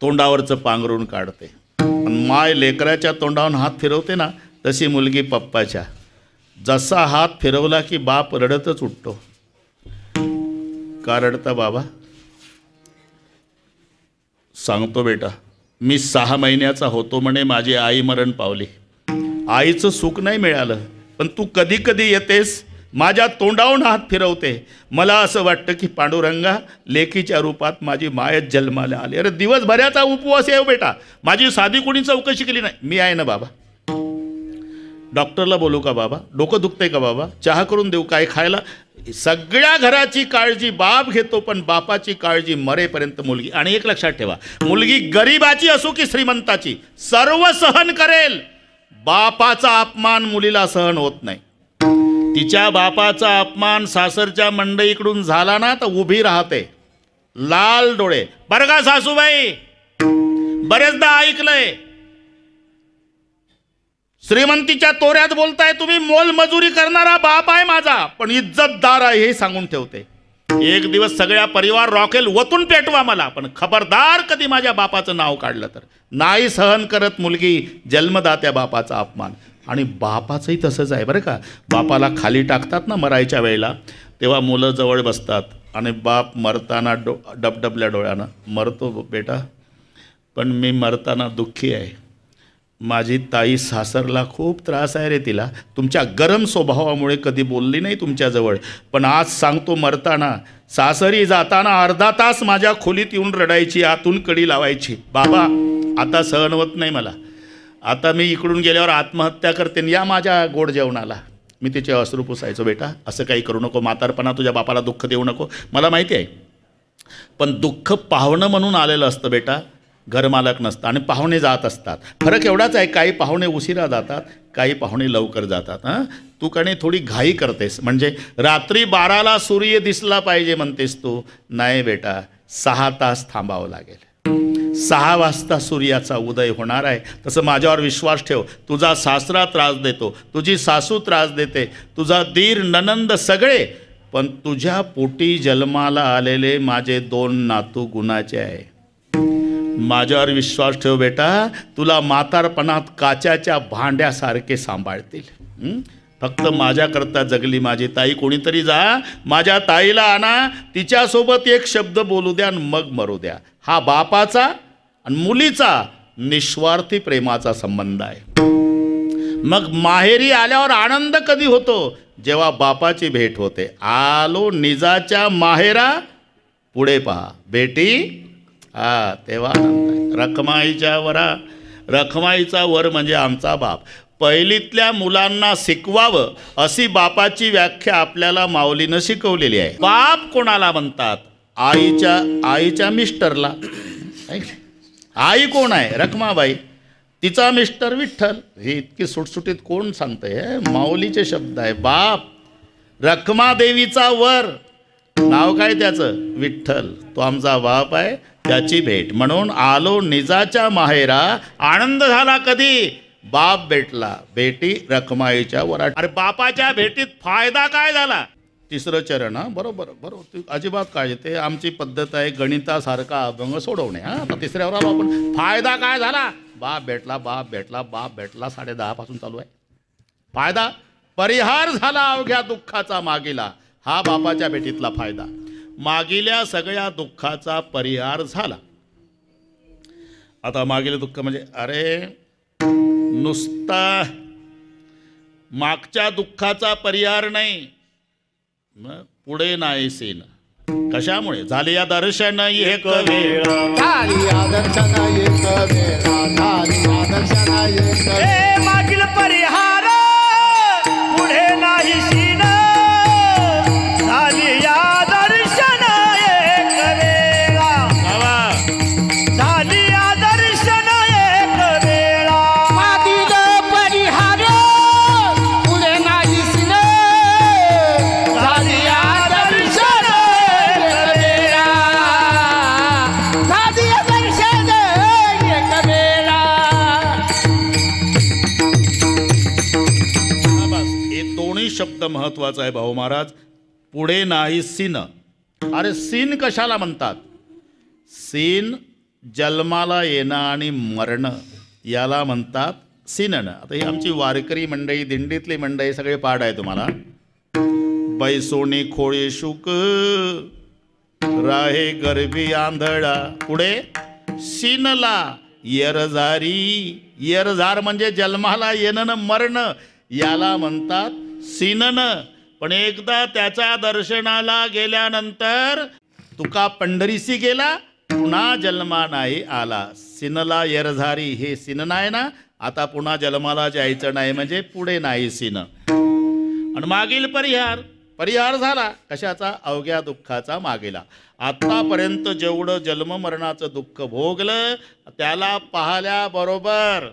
तोंडावरचं पांघरून काढते. आणि माय लेकराच्या तोंडावरून हात फिरवते ना, तशी मुलगी पप्पाच्या. जसा हात फिरवला की बाप रडतच उठतो. का रडता बाबा? सांगतो बेटा, मी 6 महिन्याचा होतो म्हणे, माझी आई मरण पावली. आईचं सुख नाही मिळालं, पण तू कधी कधी येतेस, माझ्या तोंडावरून हात फिरवते. मला असं वाटतं की पांडुरंगा लेकीच्या रूपात माझी मायच जन्माला आली. अरे दिवसभराचा उपवास आहे बेटा, माझी साधी कोणी चौकशी केली नाही. मी आहे ना बाबा. डॉक्टरला बोलू का बाबा? डोकं दुखतंय का बाबा? चहा करून देऊ? काय खायला? सगळ्या घराची काळजी बाप घेतो, पण बापाची काळजी मरेपर्यंत मुलगी. आणि एक लक्षात ठेवा, मुलगी गरिबाची असो की श्रीमंताची, सर्व सहन करेल. बापाचा अपमान मुलीला सहन होत नाही. तिच्या बापाचा अपमान सासरच्या मंडईकडून झाला ना तर उभी राहते, लाल डोळे. बरं का सासूबाई, बरेचदा ऐकलंय, श्रीमंतीच्या तोऱ्यात बोलताय तुम्ही, मोलमजुरी करणारा बाप आहे माझा, पण इज्जतदार आहे हे सांगून ठेवते. एक दिवस सगळ्या परिवार रॉकेल वतून पेटवा मला, पण खबरदार कधी माझ्या बापाचं नाव काढलं तर. नाही सहन करत मुलगी जन्मदात्या बापाचा अपमान. आणि बापाचंही तसंच आहे बरं का. बापाला खाली टाकतात ना मरायच्या वेळेला, तेव्हा मुलं जवळ बसतात आणि बाप मरताना डबडबल्या डोळ्यानं मरतो बेटा, पण मी मरताना दुःखी आहे. माझी ताई सासरला खूप त्रास आहे रे तिला, तुमच्या गरम स्वभावामुळे कधी बोलली नाही तुमच्याजवळ, पण आज सांगतो मरताना, सासरी जाताना अर्धा तास माझ्या खोलीत येऊन रडायची, आतून कडी लावायची. बाबा आता सहन होत नाही मला, आता मी इकडून गेल्यावर आत्महत्या करते, या माझ्या गोड जेवणाला. मी तिचे अश्रू पुसायचो, बेटा असं काही करू नको, म्हातारपणा तुझ्या बापाला दुःख देऊ नको. मला माहिती आहे, पण दुःख पाहुणं म्हणून आलेलं असतं बेटा, घरमालक नसतं. आणि पाहुणे जात असतात. फरक एवढाच आहे, काही पाहुणे उशिरा जातात, काही पाहुणे लवकर जातात. तू का नाही थोडी घाई करतेस, म्हणजे रात्री 12ला सूर्य दिसला पाहिजे म्हणतेस तू. नाही बेटा, 6 तास थांबावं लागेल. 6 वाजता सूर्याचा उदय होणार आहे. तसं माझ्यावर विश्वास ठेव. तुझा सासरा त्रास देतो, तुझी सासू त्रास देते, तुझा दीर ननंद सगळे, पण तुझ्या पोटी जन्माला आलेले माझे 2 नातू गुणाचे आहे. माझ्यावर विश्वास ठेव बेटा, तुला म्हातारपणात काच्याच्या भांड्यासारखे सांभाळतील. फक्त माझ्याकरता जगली माझी ताई. कोणीतरी जा माझ्या ताईला आणा, तिच्यासोबत एक शब्द बोलू द्या आणि मग मरू द्या. हा बापाचा आणि मुलीचा निस्वार्थी प्रेमाचा संबंध आहे. मग माहेरी आल्यावर आनंद कधी होतो? जेव्हा बापाची भेट होते. आलो निजाच्या माहेरा पुढे पहा बेटी, हा तेव्हा आनंद आहे. रखमाईच्या वरा, रखमाईचा वर म्हणजे आमचा बाप. पहिलीतल्या मुलांना शिकवावं अशी बापाची व्याख्या आपल्याला माऊलीनं शिकवलेली आहे. बाप कोणाला म्हणतात? आईच्या मिस्टरला. आई कोण आहे? रखमाबाई. तिचा मिस्टर विठ्ठल. ही इतकी सुटसुटीत कोण सांगतंय? माऊलीचे शब्द आहे. बाप. रखमादेवीचा वर, नाव काय त्याचं? विठ्ठल. तो आमचा बाप आहे, त्याची भेट. म्हणून आलो निजाच्या माहेरा. आनंद झाला कधी? बाप भेटला. बेटी रखमाईच्या वरात. अरे बापाच्या भेटीत फायदा काय झाला? तिसरं चरण. हां बरोबर बरोबर, अजिबात काय, ते आमची पद्धत आहे गणितासारखा अभंग सोडवणे. हां आता तिसऱ्यावर आलो आपण. फायदा काय झाला? बाप भेटला, बाप भेटला, बाप भेटला. 10:30 पासून चालू आहे. फायदा परिहार झाला अवघ्या दुःखाचा मागीला. हा बापाच्या भेटीतला फायदा. मागील्या सगळ्या दुःखाचा परिहार झाला. आता मागील दुःख म्हणजे अरे नुसता मागच्या दुःखाचा परिहार नाही, मग पुढे नाही सीन. कशामुळे? झाले या दर्शन एक वेळ, झाली या दर्शन एक वेळा, झाली या दर्शन एक वेळा. हे मागील परिहार पुढे नाही सीन, झाली या दर्शन एक वेळा, झाली या दर्शन एक वेळा. मागील परिहार पुढे नाही सीन, झाली या दर्शन एक वेळा, झाली या दर्शन एक वेळा. बस हे दोन्ही शब्द महत्वाचा आहे भाऊ महाराज. पुढे नाही सीन. अरे सीन कशाला म्हणतात? सीन जन्माला येणं आणि मरणं याला म्हणतात सीनन. आता ही आमची वारकरी मंडळी, दिंडीतली मंडळी सगळे पाठ आहे तुम्हाला. बैसोनी खोळे शुक राहे गर्भी आंधळा. पुढे सीनला येरझारी. येरझार म्हणजे जन्माला येणं न मरणं याला म्हणतात सीनन. पण एकदा त्याच्या दर्शनाला गेल्यानंतर तुका पंढरीसी गेला, पुन्हा जन्मा नाही आला. सीनला येरझारी हे सीन नाही ना, आता पुन्हा जन्माला जायचं नाही म्हणजे पुढे नाही सीन. आणि मागील परिहार, परिहार झाला कशाचा? अवघ्या दुःखाचा मागेला. आतापर्यंत जेवढं जन्ममरणाचं दुःख भोगलं त्याला पाहिल्याबरोबर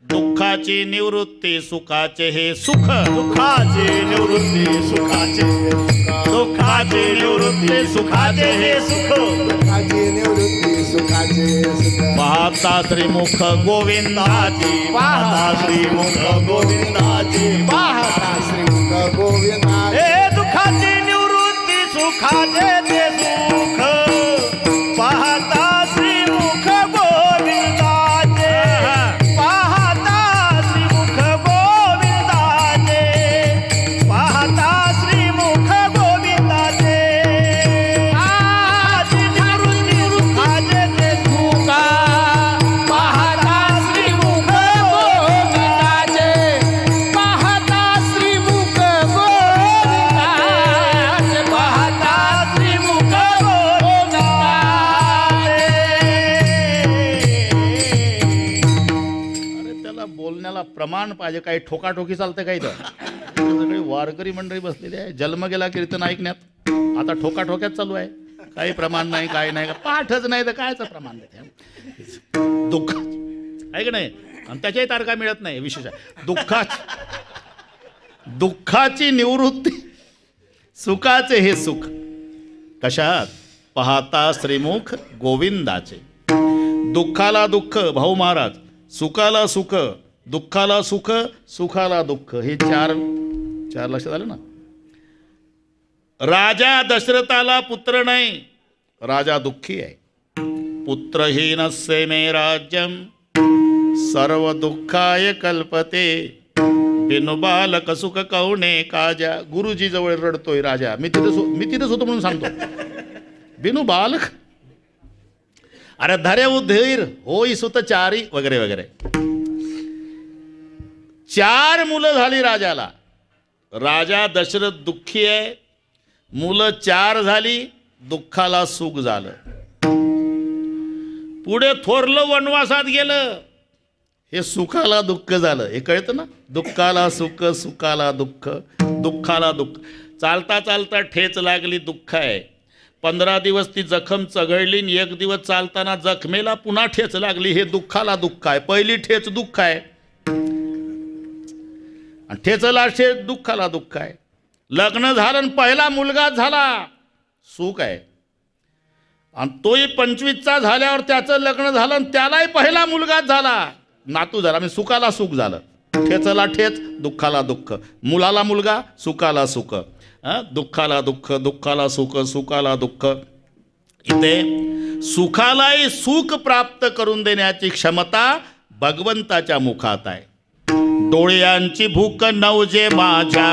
दुःखाची निवृत्ती, सुखाचे हे सुख. दुःखाची निवृत्ती सुखाचे, दुःखाची निवृत्ती सुखाचे हे सुख. सुखाची निवृत्ती सुखाचे सुख. पाहता श्रीमुख गोविंदाची, पाहता श्रीमुख गोविंदाची, पाहता श्रीमुख गोविंदा. हे दुःखाची निवृत्ती सुखाचे ते सुख. पाहता श्रीमुख गोविंदाचे, पाहता श्रीमुख गोविंदाचे, पाहता श्रीमुख गोविंदाचे. आजी निवृत्ती सुखाचे ते सुख. पाहता श्रीमुख गोविंदाचे, पाहता श्रीमुख गोविंदाचे, पाहता श्रीमुख गोविंदाचे. अरे त्याला बोलण्याला प्रमाण पाहिजे. काही ठोकाठोकी चालते काही तर. सगळी वारकरी मंडळी बसलेली आहे. जन्म गेला कीर्तन ऐकण्यात, आता ठोकाठोक्यात चालू आहे. काही प्रमाण नाही, काही नाही, पाठच नाही तर कायचं प्रमाण नाही. दुःख आहे का नाही? आणि त्याच्याही तारखा मिळत नाही. विशेष आहे दुःखाची निवृत्ती, सुखाचे हे सुख. कशात? पाहता श्रीमुख गोविंदाचे. दुःखाला दुःख भाऊ महाराज, सुखाला सुख, दुःखाला सुख, सुखाला दुःख. हे चार लक्षात आलं ना. राजा दशरथाला पुत्र नाही, राजा दुःखी आहे. पुत्रहीनस्य मे राज्यम सर्व दुःखाय कल्पते, बिनु बालक सुख कवणे काजा. गुरुजी जवळ रडतोय राजा. मी तिथेच होतो म्हणून सांगतो. बिनु बालक, अरे धरे उधीर होई सुतचारी वगैरे वगैरे. 4 मुलं झाली राजाला. राजा दशरथ दुःखी आहे. मुलं 4 झाली, दुःखाला सुख झालं. पुढे थोरलं वनवासात गेलं, हे सुखाला दुःख झालं. हे कळतं ना, दुःखाला सुख, सुखाला दुःख, दुःखाला दुःख. चालता चालता ठेच लागली, दुःख आहे. 15 दिवस ती जखम चघळली, 1 दिवस चालताना जखमेला पुन्हा ठेच लागली. हे दुःखाला दुःख आहे. पहिली ठेच दुःख आहे, आणि ठेचला ठेच दुःखाला दुःख आहे. लग्न झालं आणि पहिला मुलगा झाला, सुख आहे. आणि तोही 25चा झाल्यावर त्याचं लग्न झालं आणि त्यालाही पहिला मुलगाच झाला, नातू झाला. म्हणजे सुखाला सुख झालं. ठेचला ठेच, दुःखाला दुःख. मुलाला मुलगा, सुखाला सुख. दुःखाला दुःख, दुःखाला सुख, सुखाला दुःख. इथे सुखालाही सुख प्राप्त करून देण्याची क्षमता भगवंताच्या मुखात आहे. डोळ्यांची भूक नवजे माझ्या,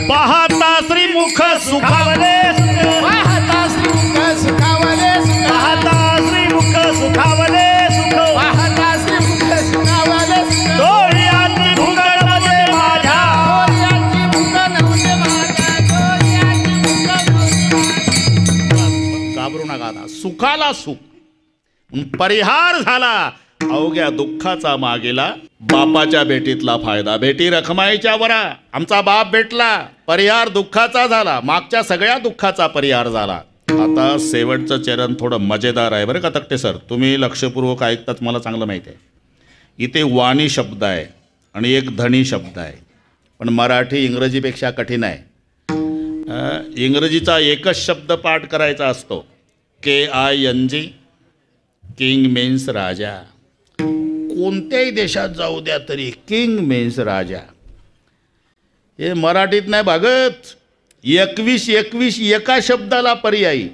पाहता श्रीमुख सुखावले, पाहता श्रीमुख सुखावले सुख, पाहता श्रीमुख सुखावले सुख, पाहता श्रीमुख सुखावले सुख. डोळ्यांची भूक नवजे माझ्या, डोळ्यांची भूक नवजे माझ्या, डोळ्यांची भूक नवजे माझ्या. घाबरू नका. आता सुखाला सुख परिहार झाला. अवघ्या दुःखाचा मागेला बापाच्या भेटीतला फायदा. भेटी रखमाईच्या वरा, आमचा बाप भेटला, परिहार दुःखाचा झाला. मागच्या सगळ्या दुःखाचा परिहार झाला. आता शेवटचं चरण थोडं मजेदार आहे बरं का तक्ते सर. तुम्ही लक्षपूर्वक ऐकताच, मला चांगलं माहिती आहे. इथे वाणी शब्द आहे आणि एक धनी शब्द आहे, पण मराठी इंग्रजीपेक्षा कठीण आहे. इंग्रजीचा एकच शब्द पाठ करायचा असतो, KING. किंग मीन्स राजा. कोणत्याही देशात जाऊ द्या तरी किंग मीन्स राजा. हे मराठीत नाही भागत. 21 एका शब्दाला पर्यायी.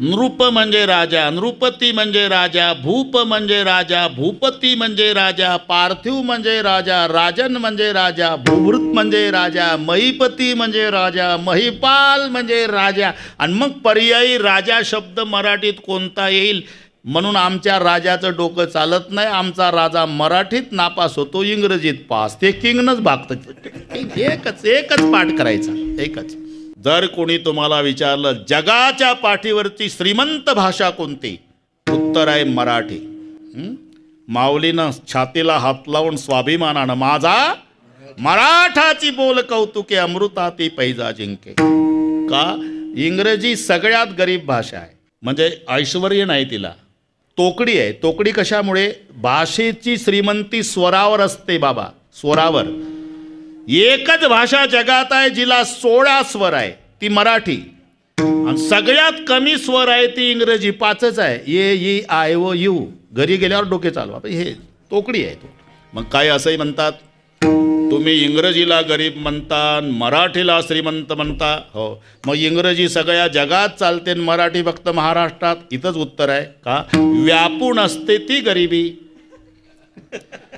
नृप म्हणजे राजा, नृपती म्हणजे राजा, भूप म्हणजे राजा, भूपती म्हणजे राजा, पार्थिव म्हणजे राजा, राजन म्हणजे राजा, भूभृत म्हणजे राजा, महीपती म्हणजे राजा, महिपाल म्हणजे राजा. आणि मग पर्यायी राजा शब्द मराठीत कोणता येईल? म्हणून आमच्या राजाचं डोकं चालत नाही. आमचा राजा मराठीत नापास होतो, इंग्रजीत पास. ते किंगनच भागतं. एकच पाठ करायचा, एकच. जर कोणी तुम्हाला विचारलं जगाच्या पाठीवरची श्रीमंत भाषा कोणती, उत्तर आहे मराठी. माऊलीनं छातीला हात लावून स्वाभिमानानं माझा मराठाची बोल कौतुके, अमृताती पैजा जिंके. का? इंग्रजी सगळ्यात गरीब भाषा आहे, म्हणजे ऐश्वर्य नाही तिला. तोकडी आहे. तोकडी कशामुळे? भाषेची श्रीमंती स्वरावर असते बाबा, स्वरावर. एकच भाषा जगात आहे जिला 16 स्वर आहे, ती मराठी. आणि सगळ्यात कमी स्वर आहे ती इंग्रजी, 5च आहे. ए, ई, आय, ओ, यू. घरी गेल्यावर डोके चालवा. हे तोकडी आहे. मग काय असंही म्हणतात, तुम्ही इंग्रजीला गरीब म्हणता, मराठीला श्रीमंत म्हणता. हो, मग इंग्रजी सगळ्या जगात चालते, मराठी फक्त महाराष्ट्रात. इथंच उत्तर आहे. का? व्यापून असते ती गरिबी,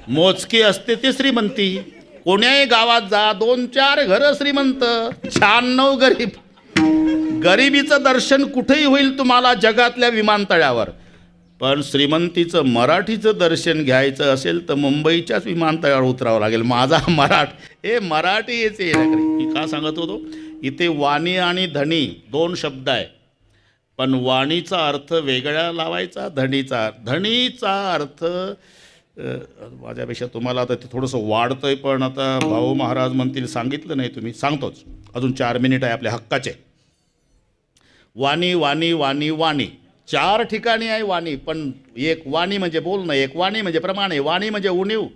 मोजकी असते ती श्रीमंती. कोण्याही गावात जा, 2-4 घरं श्रीमंत, 96 गरीब. गरिबीचं दर्शन कुठेही होईल तुम्हाला जगातल्या विमानतळावर. पण श्रीमंतीचं मराठीचं दर्शन घ्यायचं असेल तर मुंबईच्याच विमानतळावर उतरावं लागेल. माझा मराठी याचे. मी का सांगत होतो, इथे वाणी आणि धनी 2 शब्द आहे, पण वाणीचा अर्थ वेगळा लावायचा, धनीचा अर्थ माझ्यापेक्षा तुम्हाला आता ते थोडंसं वाढतं आहे. पण आता भाऊ महाराज म्हणतील सांगितलं नाही तुम्ही, सांगतोच. अजून 4 मिनिट आहे आपल्या हक्काचे. वाणी वाणी वाणी वाणी 4 ठिकाणी आहे वाणी. पण एक वाणी म्हणजे बोलणं, एक वाणी म्हणजे प्रमाणे, वाणी म्हणजे उणीव,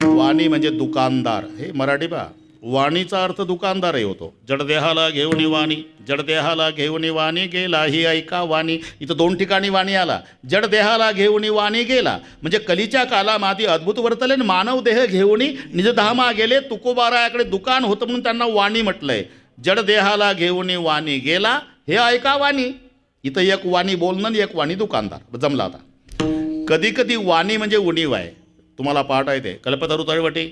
वाणी म्हणजे दुकानदार. हे मराठी पहा. वाणीचा अर्थ दुकानदारही होतो. जडदेहाला घेऊन वाणी, जडदेहाला घेऊन वाणी गेला, ही ऐका वाणी. इथं 2 ठिकाणी वाणी आला. जडदेहाला घेऊन वाणी गेला म्हणजे कलीच्या कालामादी अद्भुत वर्तले, मानव देह घेऊन निजधामा गेले. तुकोबारायाकडे दुकान होतं म्हणून त्यांना वाणी म्हटलंय. जडदेहाला घेऊन वाणी गेला, हे ऐका वाणी. इथं एक वाणी बोलणं, एक वाणी दुकानदार. जमला आता. कधी कधी वाणी म्हणजे उणीव आहे. तुम्हाला पाठ आहे ते कल्पतरू तळवटी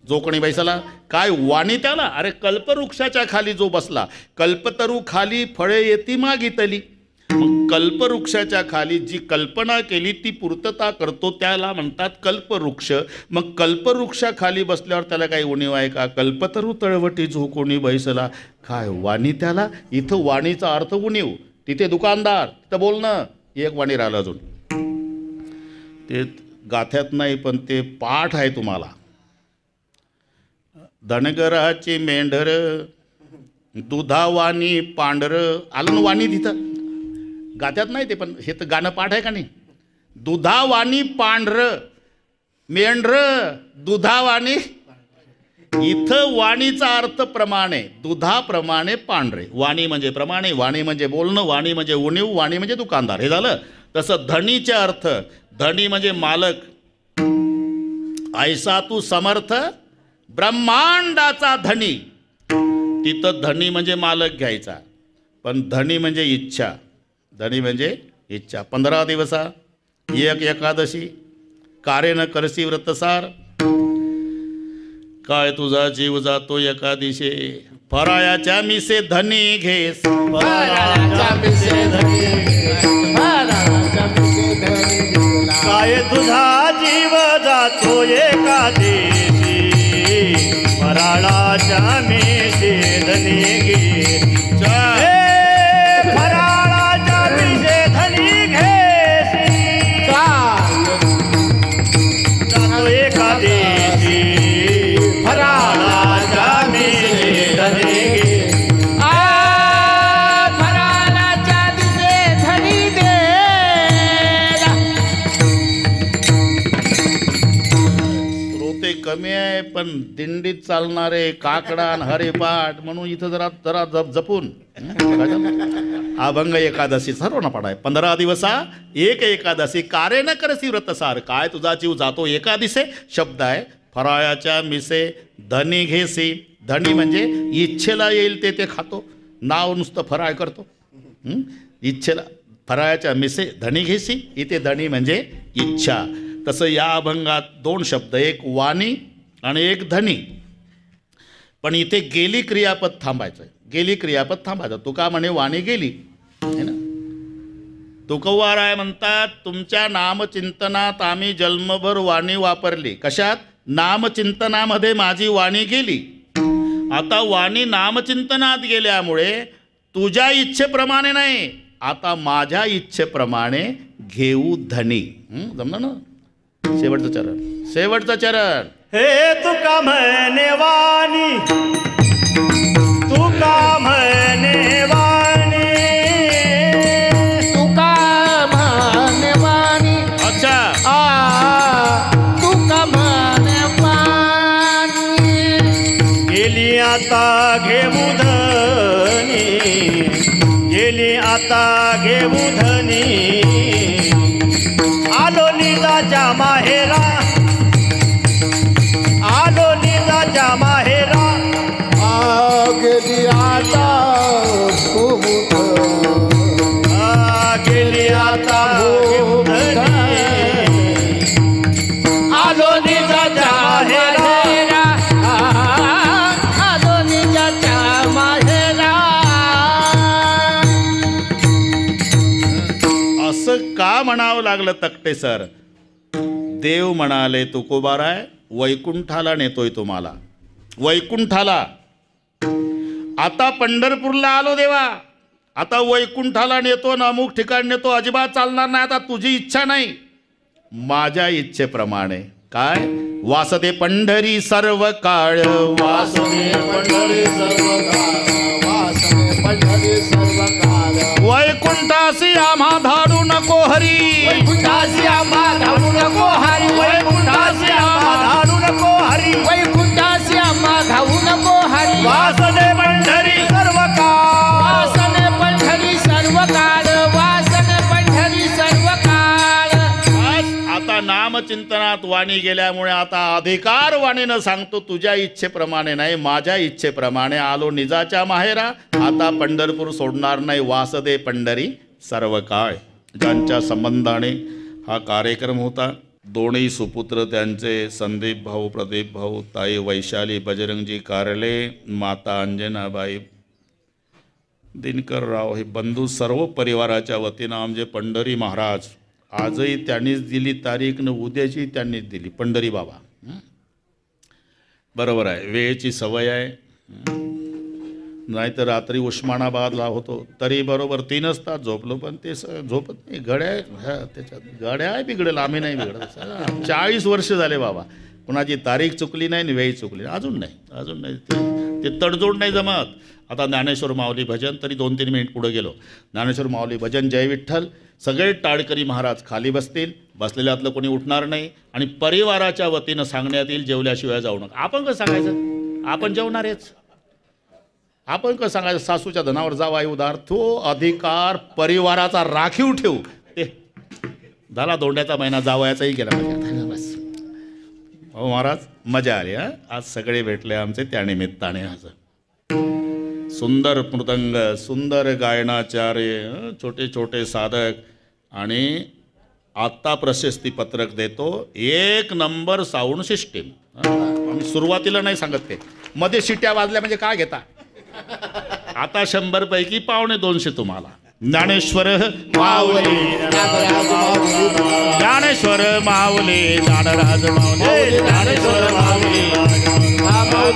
जो कोणी बैसला काय वाणी त्याला. अरे कल्पवृक्षाच्या खाली जो बसला, कल्पतरू खाली फळे येती मागितली. मग कल्पवृक्षाच्या खाली जी कल्पना केली ती पूर्तता करतो त्याला म्हणतात कल्पवृक्ष. मग कल्पवृक्षाखाली बसल्यावर त्याला काही उणीव आहे का. कल्पतरू तळवटी जो कोणी बैसला काय वाणी त्याला. इथं वाणीचा अर्थ उणीव, तिथे दुकानदार, तिथं बोलणं. एक वाणी राहिलं अजून, ते गाथ्यात नाही पण ते पाठ आहे तुम्हाला. धनगराची मेंढर दुधावानी पांढर. आलं ना वाणी तिथं, गाथ्यात नाही ते पण हे तर गाणं पाठ आहे का नाही. दुधावानी पांढर मेंढर दुधावानी. इथं वाणीचा अर्थ प्रमाणे, दुधाप्रमाणे पांढरे. वाणी म्हणजे प्रमाणे, वाणी म्हणजे बोलणं, वाणी म्हणजे उणीव, वाणी म्हणजे दुकानदार. हे झालं. तसं धनीचे अर्थ, धनी म्हणजे मालक. ऐसा तू समर्थ ब्रह्मांडाचा धनी. तिथं धनी म्हणजे मालक घ्यायचा, पण धनी म्हणजे इच्छा. धनी म्हणजे इच्छा. 15 दिवसा एक एकादशी कार्य न करसी व्रतसार. काय तुझा जीव जातो एकादिशे फरायाच्या मिसे धनी घेस. काय तुझा जीव जातो एकादिशी फराळाच्या मिसे धनी घे. फराळाच्या मिसे धनी घेसी जातो एकादिशी फराळाच्या मिसे धनी घे. फराळाच्या दिसे धनी दे. श्रोते कमी आहे पण दिंडीत चालणारे काकडा आणि हरिपाठ म्हणून इथं जरा जरा जपून. अभंग एकादशी सर्वांना पाठाय. 15 दिवसा एक एकादशी कार्य न करसी व्रतसार. काय तुझा जीव जातो एकादिसे शब्द आहे. फराळाच्या मिसे धनी घेसी. धनी म्हणजे इच्छेला येईल ते ते खातो. नाव नुसतं फराळ करतो. इच्छेला फराळाच्या मिसे धनी घेसी. इथे धनी म्हणजे इच्छा. तसं या अभंगात 2 शब्द, एक वाणी आणि एक धनी. पण इथे गेली क्रियापद थांबायचं. गेली क्रियापद थांबायचं. तुका म्हणे वाणी गेली है ना. तुकोबाराय म्हणतात तुमच्या नामचिंतनात आम्ही जन्मभर वाणी वापरली. कशात? नामचिंतनामध्ये माझी वाणी गेली. आता वाणी नामचिंतनात गेल्यामुळे तुझ्या इच्छेप्रमाणे नाही, आता माझ्या इच्छेप्रमाणे घेऊ धनी. जमलं ना. शेवटचं चरण, शेवटचं चरण. हे तुका म्हणे वाणी, तुका म्हणे वाणी, तुका म्हणे वाणी. अच्छा. तुका म्हणे वाणी. गेली आता घेऊ धनी, गेली आता घेऊ धनी. आलो निजाच्या माहेरा, आलो निजाच्या माहेरा. गेली आता गेली आता घेऊ धनी. आलो निजाच्या माहेरा, आलो निजाच्या माहेरा. असं का म्हणावं लागलं तकटे सर? देव म्हणाले तुकोबाराय वैकुंठाला नेतोय तुम्हाला, वैकुंठाला. आता पंढरपूरला आलो देवा, आता वैकुंठाला नेतो ना अमुक ठिकाण नेतो, अजिबात चालणार नाही. आता तुझी इच्छा नाही, माझ्या इच्छेप्रमाणे. काय? वासदे पंढरी सर्व काळ, वासने पंढरी सर्व काळ, वासने पंढरी सर्व काळ. वैकुंठासी आम्हा धाडू नको हरी, वैकुंठासी आम्हा धाडू नको हरी. वैकुंठासी आम्हा धाडू नको हरी. वैकुंठासी आम्हा धावू नको हरी. वासने पंढरी सर्व काळ, वासने पंढरी सर्व काळ, वासने पंढरी सर्व काळ. आता नामचिंतनात वाणी गेल्यामुळे आता अधिकार वाणीनं सांगतो तुझ्या इच्छेप्रमाणे नाही, माझ्या इच्छेप्रमाणे. आलो निजाच्या माहेरा, आता पंढरपूर सोडणार नाही. वासदे पंढरी सर्व काळ. ज्यांच्या संबंधाने हा कार्यक्रम होता. दोन्ही सुपुत्र त्यांचे संदीप भाऊ, प्रदीप भाऊ, ताई वैशाली बजरंगजी कारले, माता अंजनाबाई दिनकरराव, हे बंधू सर्व परिवाराच्या वतीनं आमचे पंढरी महाराज, आजही त्यांनीच दिली तारीख न उद्याची त्यांनीच दिली, पंढरी बाबा. बरोबर आहे, वेळेची सवय आहे. नाहीतर रात्री उस्मानाबादला होतो तरी बरोबर 3 तास झोपलो, पण ते झोपत नाही. त्याच्यात गड्या आहे बिघडेल, आम्ही नाही बिघडत. 40 वर्ष झाले बाबा, कुणाची तारीख चुकली नाही आणि वेळ चुकली नाही, अजून नाही. ते तडजोड नाही जमत. आता ज्ञानेश्वर माऊली भजन, तरी 2-3 मिनिट पुढे गेलो. ज्ञानेश्वर माऊली भजन, जय विठ्ठल. सगळे टाळकरी महाराज खाली बसतील, बसलेल्यातलं कोणी उठणार नाही आणि परिवाराच्या वतीनं सांगण्यात येईल जेवल्याशिवाय जाऊ नका. आपण कसं सांगायचं, आपण जेवणारेच. आपण कसं सांगायचं, सासूच्या धनावर जावा उदार, तो अधिकार परिवाराचा राखीव ठेवू. ते झाला दोंड्याचा महिना, जावयाचाही गेला. बस हो महाराज, मजा आली. आज सगळे भेटले आमचे त्यानिमित्ताने. आज सुंदर मृदंग, सुंदर गायनाचार्य, छोटे छोटे साधक. आणि आत्ता प्रशस्तीपत्रक देतो, 1 नंबर साऊंड सिस्टीम. आम्ही सुरुवातीला नाही सांगत, ते मध्ये शिट्या वाजल्या म्हणजे काय घेता. आता 100 पैकी 250 तुम्हाला. ज्ञानेश्वर माऊली, ज्ञानेश्वर माऊली, ज्ञानराज माऊली, ज्ञानेश्वर माऊली,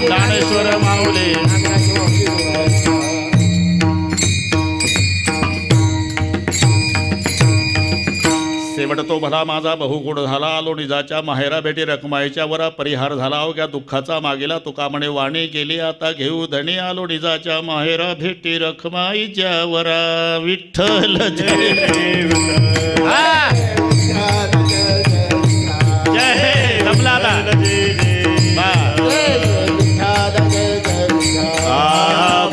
ज्ञानेश्वर माऊली. शेवट तो भला माझा बहुगुण झाला, आलो निजाच्या माहेरा भेटी रखमाईच्या वरा, परिहार झाला अवघ्या दुःखाचा मागेला, तुका म्हणे वाणी गेली आता घेऊ धणी, आलो निजाच्या माहेरा भेटी रखमाईच्या वरा. विठ्ठल जय जय रमलादा.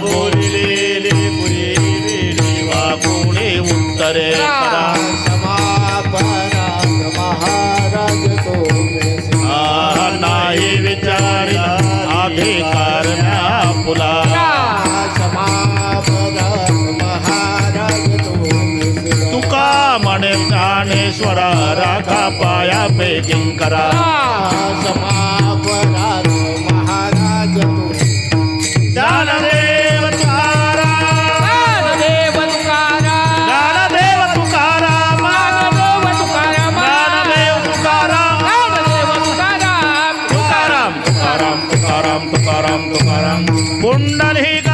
बोललेले पुरी वा पुणे उत्तरे नाही विचार अधिकार फुला. तुका म्हणे ज्ञानेश्वरा राखा पाया पे किंकरा. ज्ञानदेव तुकाराम, ज्ञानदेव तुकाराम, ज्ञानदेव तुकाराम, ज्ञानदेव तुकाराम, ज्ञानदेव तुकाराम, तुकाराम तुकाराम तुकाराम तुकाराम तुकाराम. पुंडलिक